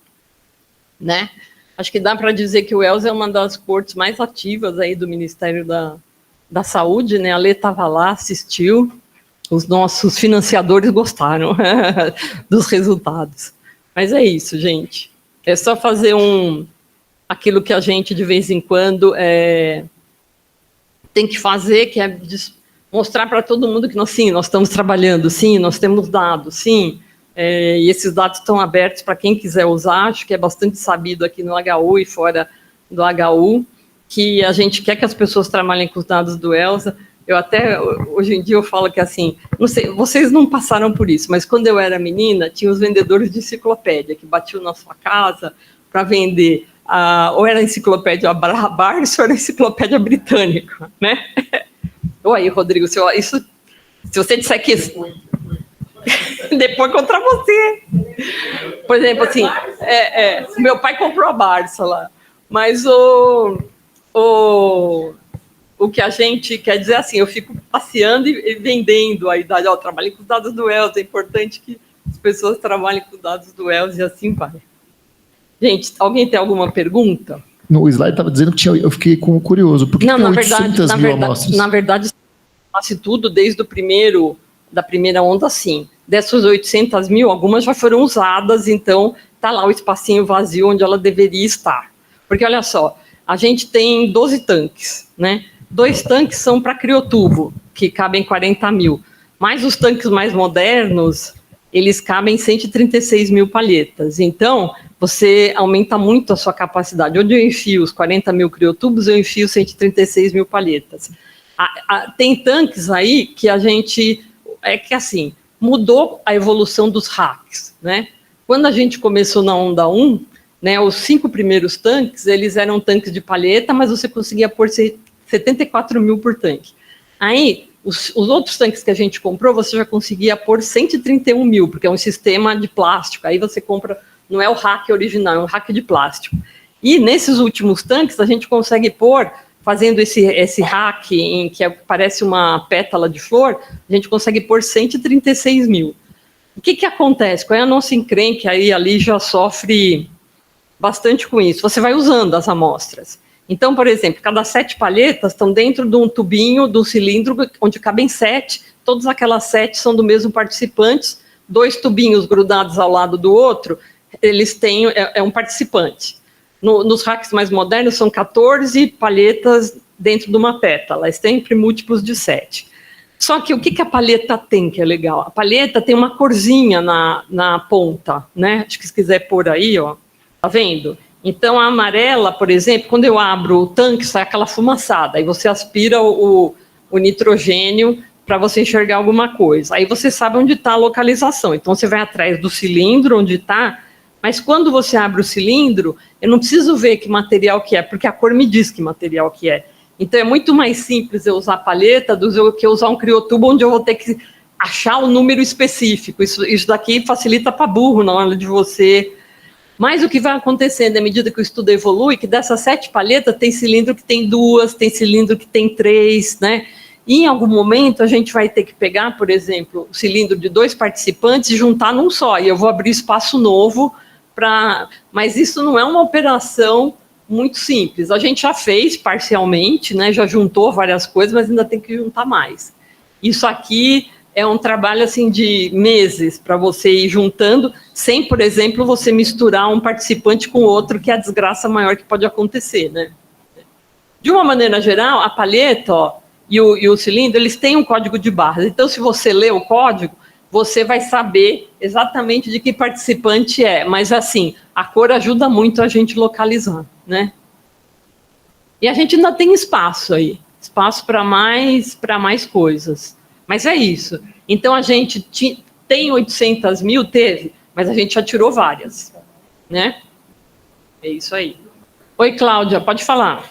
né? Acho que dá para dizer que o ELSA é uma das cortes mais ativas aí do Ministério da Saúde, né? A Lê estava lá, assistiu, os nossos financiadores gostaram dos resultados. Mas é isso, gente. É só fazer aquilo que a gente, de vez em quando, tem que fazer, que é mostrar para todo mundo que nós estamos trabalhando, sim, nós temos dados, sim, e esses dados estão abertos para quem quiser usar. Acho que é bastante sabido aqui no HU e fora do HU, que a gente quer que as pessoas trabalhem com os dados do ELSA. Eu até, hoje em dia, eu falo que assim, não sei, vocês não passaram por isso, mas quando eu era menina, tinha os vendedores de enciclopédia, que batiam na sua casa para vender, ou era a enciclopédia Barça ou era a enciclopédia britânica, né? Oi, Rodrigo, se você disser que isso... Depois contra você. Por exemplo, assim, meu pai comprou a Barça lá, mas o que a gente quer dizer assim, eu fico passeando e vendendo a idade, eu trabalhei com os dados do ELSA, é importante que as pessoas trabalhem com os dados do ELSA e assim vai. Gente, alguém tem alguma pergunta? No slide estava dizendo que eu fiquei curioso, por que não, tem 800 mil amostras? Na verdade, faço tudo desde da primeira onda, sim. Dessas 800 mil, algumas já foram usadas, então está lá o espacinho vazio onde ela deveria estar. Porque, olha só, a gente tem 12 tanques, né? 2 tanques são para criotubo, que cabem 40 mil. Mas os tanques mais modernos, eles cabem 136 mil palhetas. Então, você aumenta muito a sua capacidade. Onde eu enfio os 40 mil criotubos, eu enfio 136 mil palhetas. Tem tanques aí que a gente... assim, mudou a evolução dos hacks, né? Quando a gente começou na onda 1, né, os 5 primeiros tanques, eles eram tanques de palheta, mas você conseguia pôr 74 mil por tanque. Aí, os outros tanques que a gente comprou, você já conseguia pôr 131 mil, porque é um sistema de plástico. Aí você compra, não é o hack original, é um hack de plástico. E nesses últimos tanques, a gente consegue pôr, fazendo esse hack em que parece uma pétala de flor, a gente consegue pôr 136 mil. O que acontece? Qual é a nossa encrenca? Aí ali já sofre bastante com isso. Você vai usando as amostras. Então, por exemplo, cada 7 palhetas estão dentro de um tubinho, de um cilindro, onde cabem 7. Todas aquelas 7 são do mesmo participante. 2 tubinhos grudados ao lado do outro, eles têm um participante. Nos hacks mais modernos, são 14 palhetas dentro de uma pétala, sempre múltiplos de 7. Só que o que a palheta tem que é legal? A palheta tem uma corzinha na ponta, né? Acho que se quiser pôr aí, ó, tá vendo? Então, a amarela, por exemplo, quando eu abro o tanque, sai aquela fumaçada, aí você aspira o nitrogênio para você enxergar alguma coisa. Aí você sabe onde está a localização, então você vai atrás do cilindro, onde está. Mas quando você abre o cilindro, eu não preciso ver que material que é, porque a cor me diz que material que é. Então é muito mais simples eu usar a palheta do que eu usar um criotubo onde eu vou ter que achar o número específico. Isso daqui facilita para burro na hora de você... Mas o que vai acontecendo à medida que o estudo evolui, que dessas 7 palhetas tem cilindro que tem 2, tem cilindro que tem 3, né? E em algum momento a gente vai ter que pegar, por exemplo, o cilindro de 2 participantes e juntar num só, e eu vou abrir espaço novo para... Mas isso não é uma operação muito simples. A gente já fez parcialmente, né, já juntou várias coisas, mas ainda tem que juntar mais. Isso aqui é um trabalho assim de meses para você ir juntando, sem, por exemplo, você misturar um participante com outro, que é a desgraça maior que pode acontecer, né? De uma maneira geral, a palheta, ó, e o cilindro, eles têm um código de barras. Então, se você lê o código, você vai saber exatamente de que participante é. Mas, assim, a cor ajuda muito a gente localizar, né? E a gente ainda tem espaço aí. Espaço para mais coisas. Mas é isso. Então, a gente tem 800 mil, teve, mas a gente já tirou várias, né? É isso aí. Oi, Cláudia, pode falar.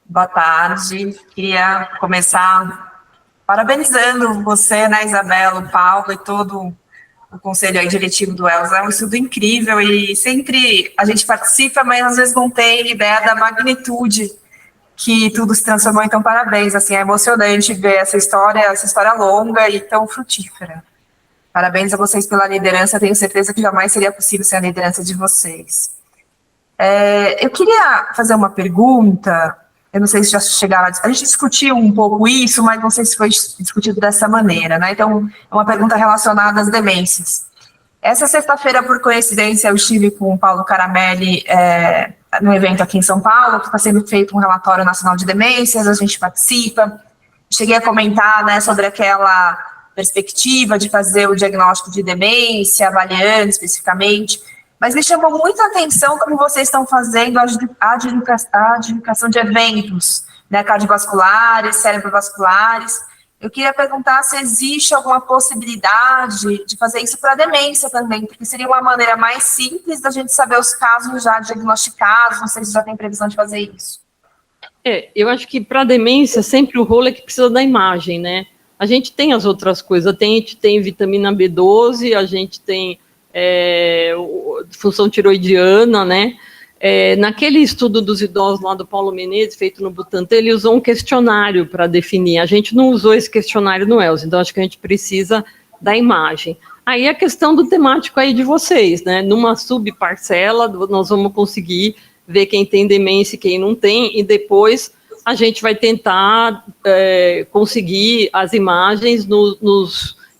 Boa tarde, queria começar parabenizando você, né, Isabela, o Paulo e todo o conselho aí diretivo do ELSA. É um estudo incrível e sempre a gente participa, mas às vezes não tem ideia da magnitude que tudo se transformou. Então, parabéns, assim, é emocionante ver essa história longa e tão frutífera. Parabéns a vocês pela liderança, tenho certeza que jamais seria possível sem a liderança de vocês. Eu queria fazer uma pergunta. Eu não sei se já chegaram a gente discutiu um pouco isso, mas não sei se foi discutido dessa maneira, né? Então, é uma pergunta relacionada às demências. Essa sexta-feira, por coincidência, eu estive com o Paulo Caramelli no evento aqui em São Paulo, que está sendo feito um relatório nacional de demências, a gente participa. Cheguei a comentar, né, sobre aquela perspectiva de fazer o diagnóstico de demência, avaliando especificamente. Mas me chamou muita atenção como vocês estão fazendo a adjudicação de eventos, né, cardiovasculares, cerebrovasculares. Eu queria perguntar se existe alguma possibilidade de fazer isso para demência também, porque seria uma maneira mais simples da gente saber os casos já diagnosticados. Não sei se já tem previsão de fazer isso. Eu acho que para demência sempre o rolo é que precisa da imagem, né? A gente tem as outras coisas, a gente tem vitamina B12, a gente tem função tiroidiana, né? Naquele estudo dos idosos lá do Paulo Menezes, feito no Butantan, ele usou um questionário para definir. A gente não usou esse questionário no ELSA, então acho que a gente precisa da imagem. Aí a questão do temático aí de vocês, né? Numa subparcela, nós vamos conseguir ver quem tem demência e quem não tem, e depois a gente vai tentar conseguir as imagens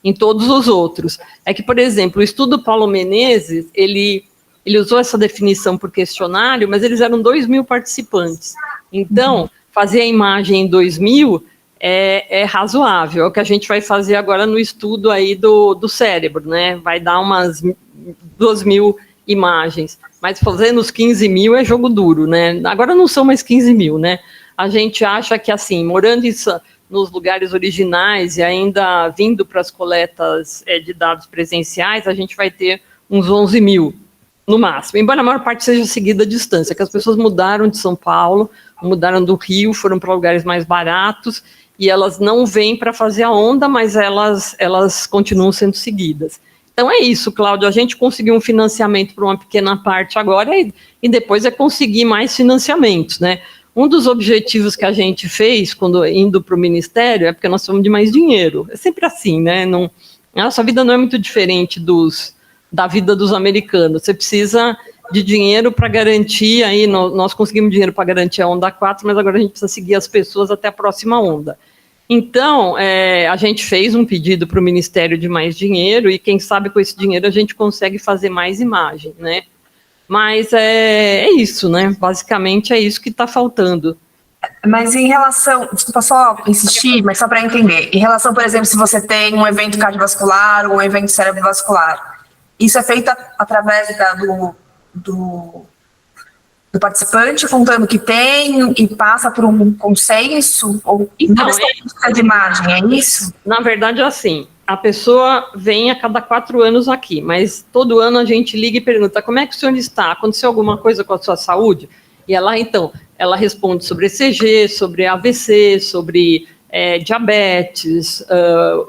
em todos os outros. É que, por exemplo, o estudo Paulo Menezes, ele usou essa definição por questionário, mas eles eram 2.000 participantes. Então, fazer a imagem em 2.000 é razoável. É o que a gente vai fazer agora no estudo aí do cérebro, né? Vai dar umas 2.000 imagens. Mas fazendo os 15.000 é jogo duro, né? Agora não são mais 15.000, né? A gente acha que, assim, morando nos lugares originais e ainda vindo para as coletas de dados presenciais, a gente vai ter uns 11.000 no máximo, embora a maior parte seja seguida à distância, que as pessoas mudaram de São Paulo, mudaram do Rio, foram para lugares mais baratos, e elas não vêm para fazer a onda, mas elas continuam sendo seguidas. Então é isso, Cláudio, a gente conseguiu um financiamento para uma pequena parte agora, e depois é conseguir mais financiamentos, né? Um dos objetivos que a gente fez, quando indo para o Ministério, é porque nós precisamos de mais dinheiro. É sempre assim, né? A nossa vida não é muito diferente da vida dos americanos. Você precisa de dinheiro para garantir, aí nós conseguimos dinheiro para garantir a onda 4, mas agora a gente precisa seguir as pessoas até a próxima onda. Então, a gente fez um pedido para o Ministério de mais dinheiro, e quem sabe com esse dinheiro a gente consegue fazer mais imagem, né? Mas é isso, né? Basicamente é isso que está faltando. Mas em relação, desculpa só insistir, mas só para entender, em relação, por exemplo, se você tem um evento cardiovascular ou um evento cerebrovascular, isso é feito através do participante contando que tem e passa por um consenso? Ou então, de imagem, é isso? Na verdade, é assim, a pessoa vem a cada 4 anos aqui, mas todo ano a gente liga e pergunta: como é que o senhor está? Aconteceu alguma coisa com a sua saúde? E ela responde sobre ECG, sobre AVC, sobre diabetes,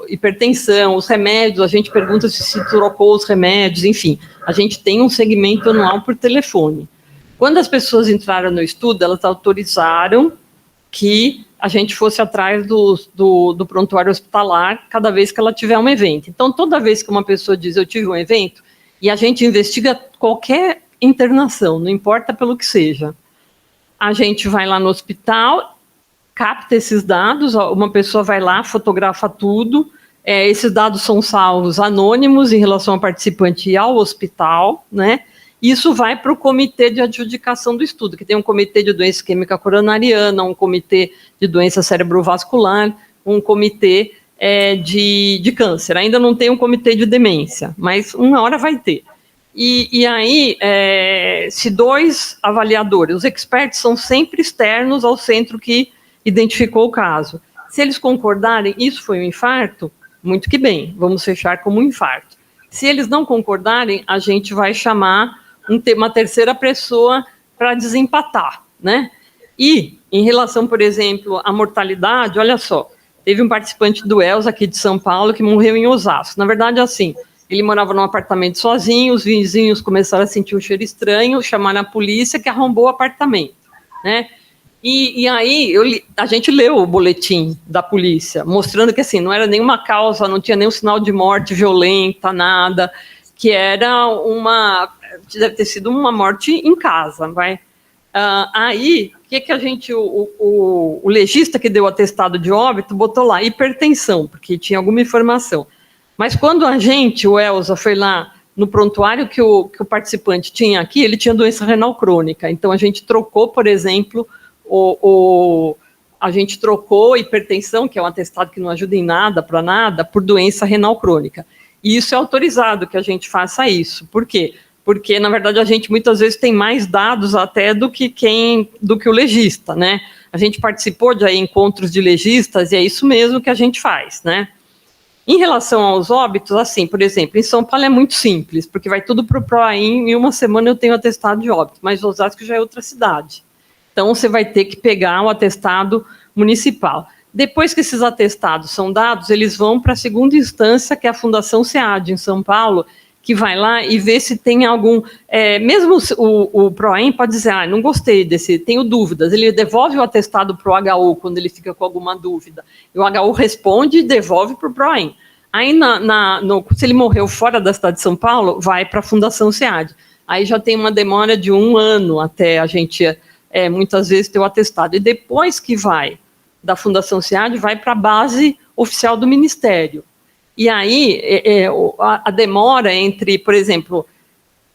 hipertensão, os remédios, a gente pergunta se trocou os remédios, enfim, a gente tem um segmento anual por telefone. Quando as pessoas entraram no estudo, elas autorizaram que a gente fosse atrás do prontuário hospitalar cada vez que ela tiver um evento. Então, toda vez que uma pessoa diz, eu tive um evento, e a gente investiga qualquer internação, não importa pelo que seja, a gente vai lá no hospital, capta esses dados, uma pessoa vai lá, fotografa tudo, esses dados são salvos anônimos em relação ao participante e ao hospital, né? Isso vai para o comitê de adjudicação do estudo, que tem um comitê de doença isquêmica coronariana, um comitê de doença cerebrovascular, um comitê de câncer. Ainda não tem um comitê de demência, mas uma hora vai ter. E aí, se 2 avaliadores, os experts são sempre externos ao centro que identificou o caso. Se eles concordarem, isso foi um infarto, muito que bem, vamos fechar como um infarto. Se eles não concordarem, a gente vai chamar uma terceira pessoa para desempatar, né? E, em relação, por exemplo, à mortalidade, olha só, teve um participante do ELS aqui de São Paulo que morreu em Osasco. Na verdade, assim, ele morava num apartamento sozinho, os vizinhos começaram a sentir um cheiro estranho, chamaram a polícia que arrombou o apartamento, né? E aí a gente leu o boletim da polícia, mostrando que assim, não era nenhuma causa, não tinha nenhum sinal de morte violenta, nada, que era deve ter sido uma morte em casa, vai. Aí, o que a gente, o legista que deu o atestado de óbito, botou lá hipertensão, porque tinha alguma informação. Mas quando o Elza, foi lá no prontuário que o participante tinha aqui, ele tinha doença renal crônica. Então, a gente trocou, por exemplo, a gente trocou hipertensão, que é um atestado que não ajuda em nada, para nada, por doença renal crônica. E isso é autorizado que a gente faça isso. Por quê? Porque, na verdade, a gente muitas vezes tem mais dados até do que o legista, né? A gente participou de encontros de legistas e é isso mesmo que a gente faz, né? Em relação aos óbitos, assim, por exemplo, em São Paulo é muito simples, porque vai tudo para o PROAIM e uma semana eu tenho atestado de óbito, mas Osasco já é outra cidade. Então, você vai ter que pegar um atestado municipal. Depois que esses atestados são dados, eles vão para a segunda instância, que é a Fundação SEAD, em São Paulo, que vai lá e vê se tem algum... mesmo o PROAIM pode dizer, não gostei desse, tenho dúvidas. Ele devolve o atestado para o HU quando ele fica com alguma dúvida. E o HU responde e devolve para o PROAIM. Aí, se ele morreu fora da cidade de São Paulo, vai para a Fundação SEAD. Aí já tem uma demora de 1 ano até a gente... muitas vezes ter o atestado. E depois que vai da Fundação SEAD, vai para a base oficial do Ministério. E aí, a demora entre, por exemplo,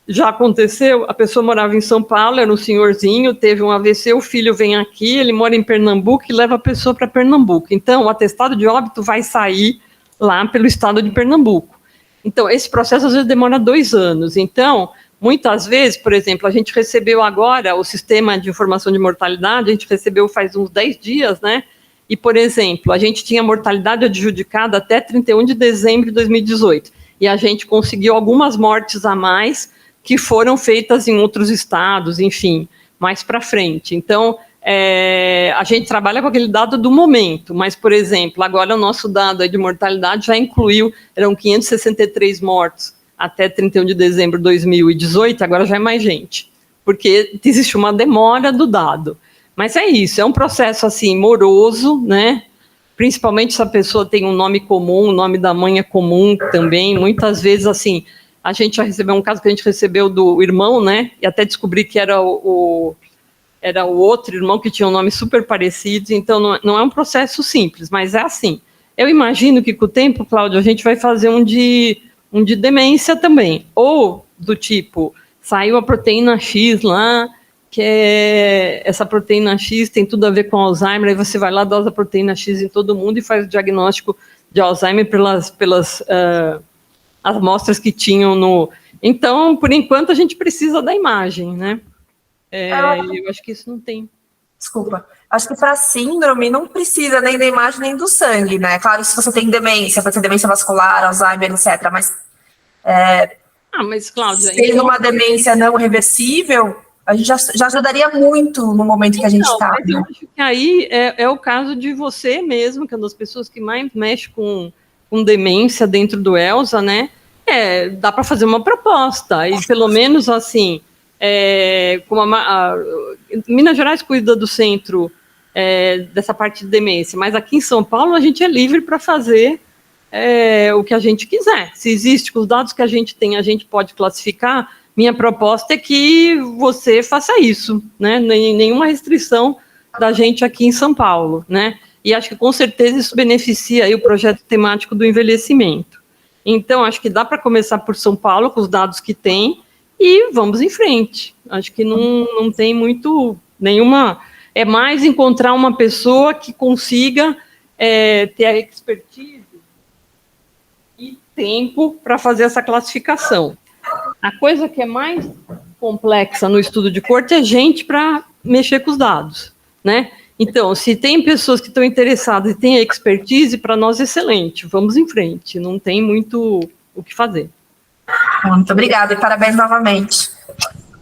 já aconteceu, a pessoa morava em São Paulo, era um senhorzinho, teve um AVC, o filho vem aqui, ele mora em Pernambuco e leva a pessoa para Pernambuco. Então, o atestado de óbito vai sair lá pelo estado de Pernambuco. Então, esse processo às vezes demora 2 anos. Então, muitas vezes, por exemplo, a gente recebeu agora o sistema de informação de mortalidade, a gente recebeu faz uns 10 dias, né? E, por exemplo, a gente tinha mortalidade adjudicada até 31 de dezembro de 2018. E a gente conseguiu algumas mortes a mais que foram feitas em outros estados, enfim, mais para frente. Então, a gente trabalha com aquele dado do momento, mas, por exemplo, agora o nosso dado de mortalidade já incluiu, eram 563 mortos até 31 de dezembro de 2018, agora já é mais gente, porque existe uma demora do dado. Mas é isso, é um processo assim, moroso, né? Principalmente se a pessoa tem um nome comum, o nome da mãe é comum também. Muitas vezes, assim, a gente já recebeu um caso que a gente recebeu do irmão, né? E até descobri que era o outro irmão que tinha um nome super parecido. Então, não é um processo simples, mas é assim. Eu imagino que com o tempo, Cláudio, a gente vai fazer um de demência também. Ou do tipo, saiu a proteína X lá, que essa proteína X tem tudo a ver com Alzheimer, aí você vai lá, dosa a proteína X em todo mundo e faz o diagnóstico de Alzheimer pelas amostras que tinham no... Então, por enquanto, a gente precisa da imagem, né? Eu acho que isso não tem. Desculpa. Acho que para síndrome não precisa nem da imagem nem do sangue, né? Claro, se você tem demência, pode ser demência vascular, Alzheimer, etc. Mas, mas Cláudia... Sendo uma demência não reversível... A gente já ajudaria muito no momento que a gente está. Mas eu acho que aí é o caso de você mesmo, que é uma das pessoas que mais mexe com demência dentro do ELSA, né? Dá para fazer uma proposta, e pelo menos assim, como Minas Gerais cuida do centro dessa parte de demência, mas aqui em São Paulo a gente é livre para fazer o que a gente quiser. Se existe, com os dados que a gente tem, a gente pode classificar. Minha proposta é que você faça isso, né? Nenhuma restrição da gente aqui em São Paulo, né? E acho que com certeza isso beneficia aí o projeto temático do envelhecimento. Então, acho que dá para começar por São Paulo, com os dados que tem, e vamos em frente. Acho que não tem muito nenhuma... É mais encontrar uma pessoa que consiga ter a expertise e tempo para fazer essa classificação. A coisa que é mais complexa no estudo de corte é gente para mexer com os dados, né? Então, se tem pessoas que estão interessadas e têm a expertise, para nós é excelente, vamos em frente, não tem muito o que fazer. Muito obrigada e parabéns novamente.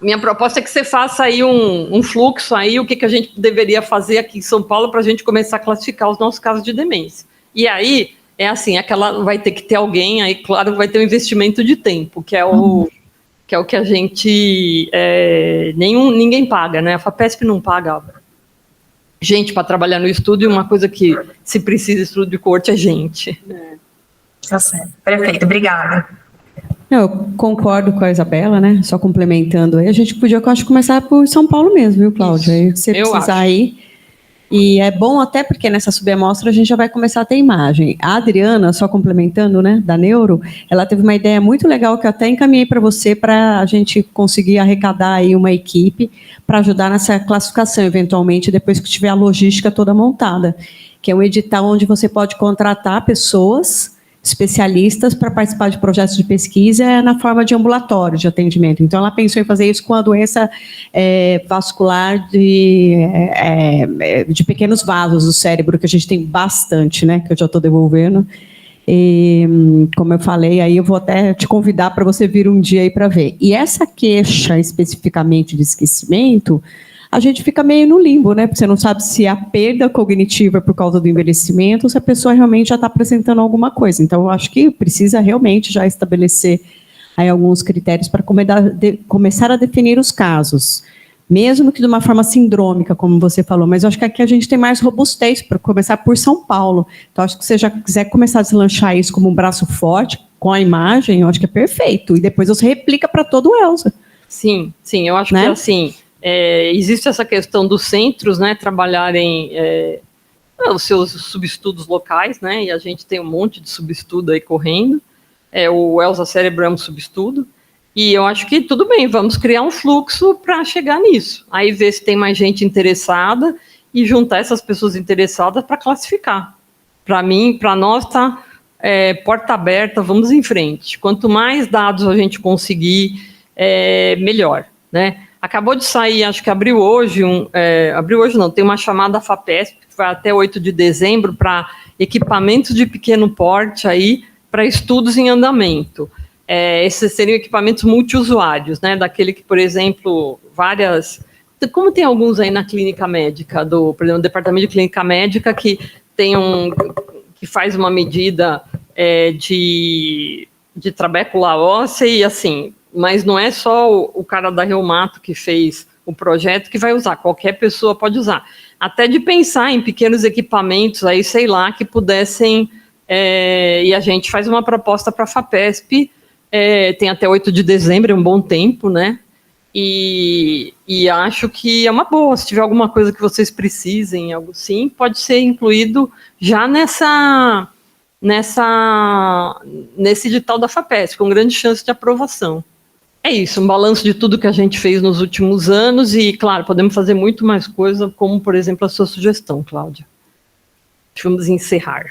Minha proposta é que você faça aí um fluxo aí, o que a gente deveria fazer aqui em São Paulo para a gente começar a classificar os nossos casos de demência. E aí, vai ter que ter alguém, aí claro, vai ter um investimento de tempo, que é o que a gente, ninguém paga, né? A FAPESP não paga gente para trabalhar no estúdio, e uma coisa que se precisa de estudo de corte é gente. Tá certo. Perfeito, obrigada. Eu concordo com a Isabela, né? Só complementando aí, a gente podia, eu acho, começar por São Paulo mesmo, viu, Cláudia? Aí você precisar ir. E é bom até porque nessa subamostra a gente já vai começar a ter imagem. A Adriana, só complementando, né, da Neuro, ela teve uma ideia muito legal que eu até encaminhei para você para a gente conseguir arrecadar aí uma equipe para ajudar nessa classificação, eventualmente, depois que tiver a logística toda montada, que é um edital onde você pode contratar pessoas especialistas para participar de projetos de pesquisa na forma de ambulatório de atendimento. Então, ela pensou em fazer isso com a doença vascular de pequenos vasos do cérebro, que a gente tem bastante, né, que eu já estou devolvendo. E, como eu falei, aí eu vou até te convidar para você vir um dia aí para ver. E essa queixa, especificamente de esquecimento, a gente fica meio no limbo, né? Porque você não sabe se a perda cognitiva é por causa do envelhecimento ou se a pessoa realmente já está apresentando alguma coisa. Então, eu acho que precisa realmente já estabelecer aí alguns critérios para começar a definir os casos. Mesmo que de uma forma sindrômica, como você falou, mas eu acho que aqui a gente tem mais robustez para começar por São Paulo. Então, acho que se você já quiser começar a deslanchar isso como um braço forte, com a imagem, eu acho que é perfeito. E depois você replica para todo o ELSA. Sim, eu acho que assim... existe essa questão dos centros, né, trabalharem os seus subestudos locais, né, e a gente tem um monte de subestudo aí correndo, o ELSA Cérebro é um subestudo, e eu acho que tudo bem, vamos criar um fluxo para chegar nisso, aí ver se tem mais gente interessada e juntar essas pessoas interessadas para classificar. Para mim, para nós está porta aberta, vamos em frente. Quanto mais dados a gente conseguir, melhor, né? Acabou de sair, acho que abriu hoje tem uma chamada FAPESP, que vai até 8 de dezembro, para equipamentos de pequeno porte aí, para estudos em andamento. Esses seriam equipamentos multiusuários, né, daquele que, por exemplo, como tem alguns aí na clínica médica, por exemplo, no departamento de clínica médica, que que faz uma medida de trabécula óssea e assim... Mas não é só o cara da Reumato que fez o projeto que vai usar, qualquer pessoa pode usar. Até de pensar em pequenos equipamentos aí, sei lá, que pudessem, e a gente faz uma proposta para a FAPESP, tem até 8 de dezembro, é um bom tempo, né? E acho que é uma boa, se tiver alguma coisa que vocês precisem, algo assim, pode ser incluído já nesse edital da FAPESP, com grande chance de aprovação. É isso, um balanço de tudo que a gente fez nos últimos anos e, claro, podemos fazer muito mais coisa, como, por exemplo, a sua sugestão, Cláudia. Vamos encerrar.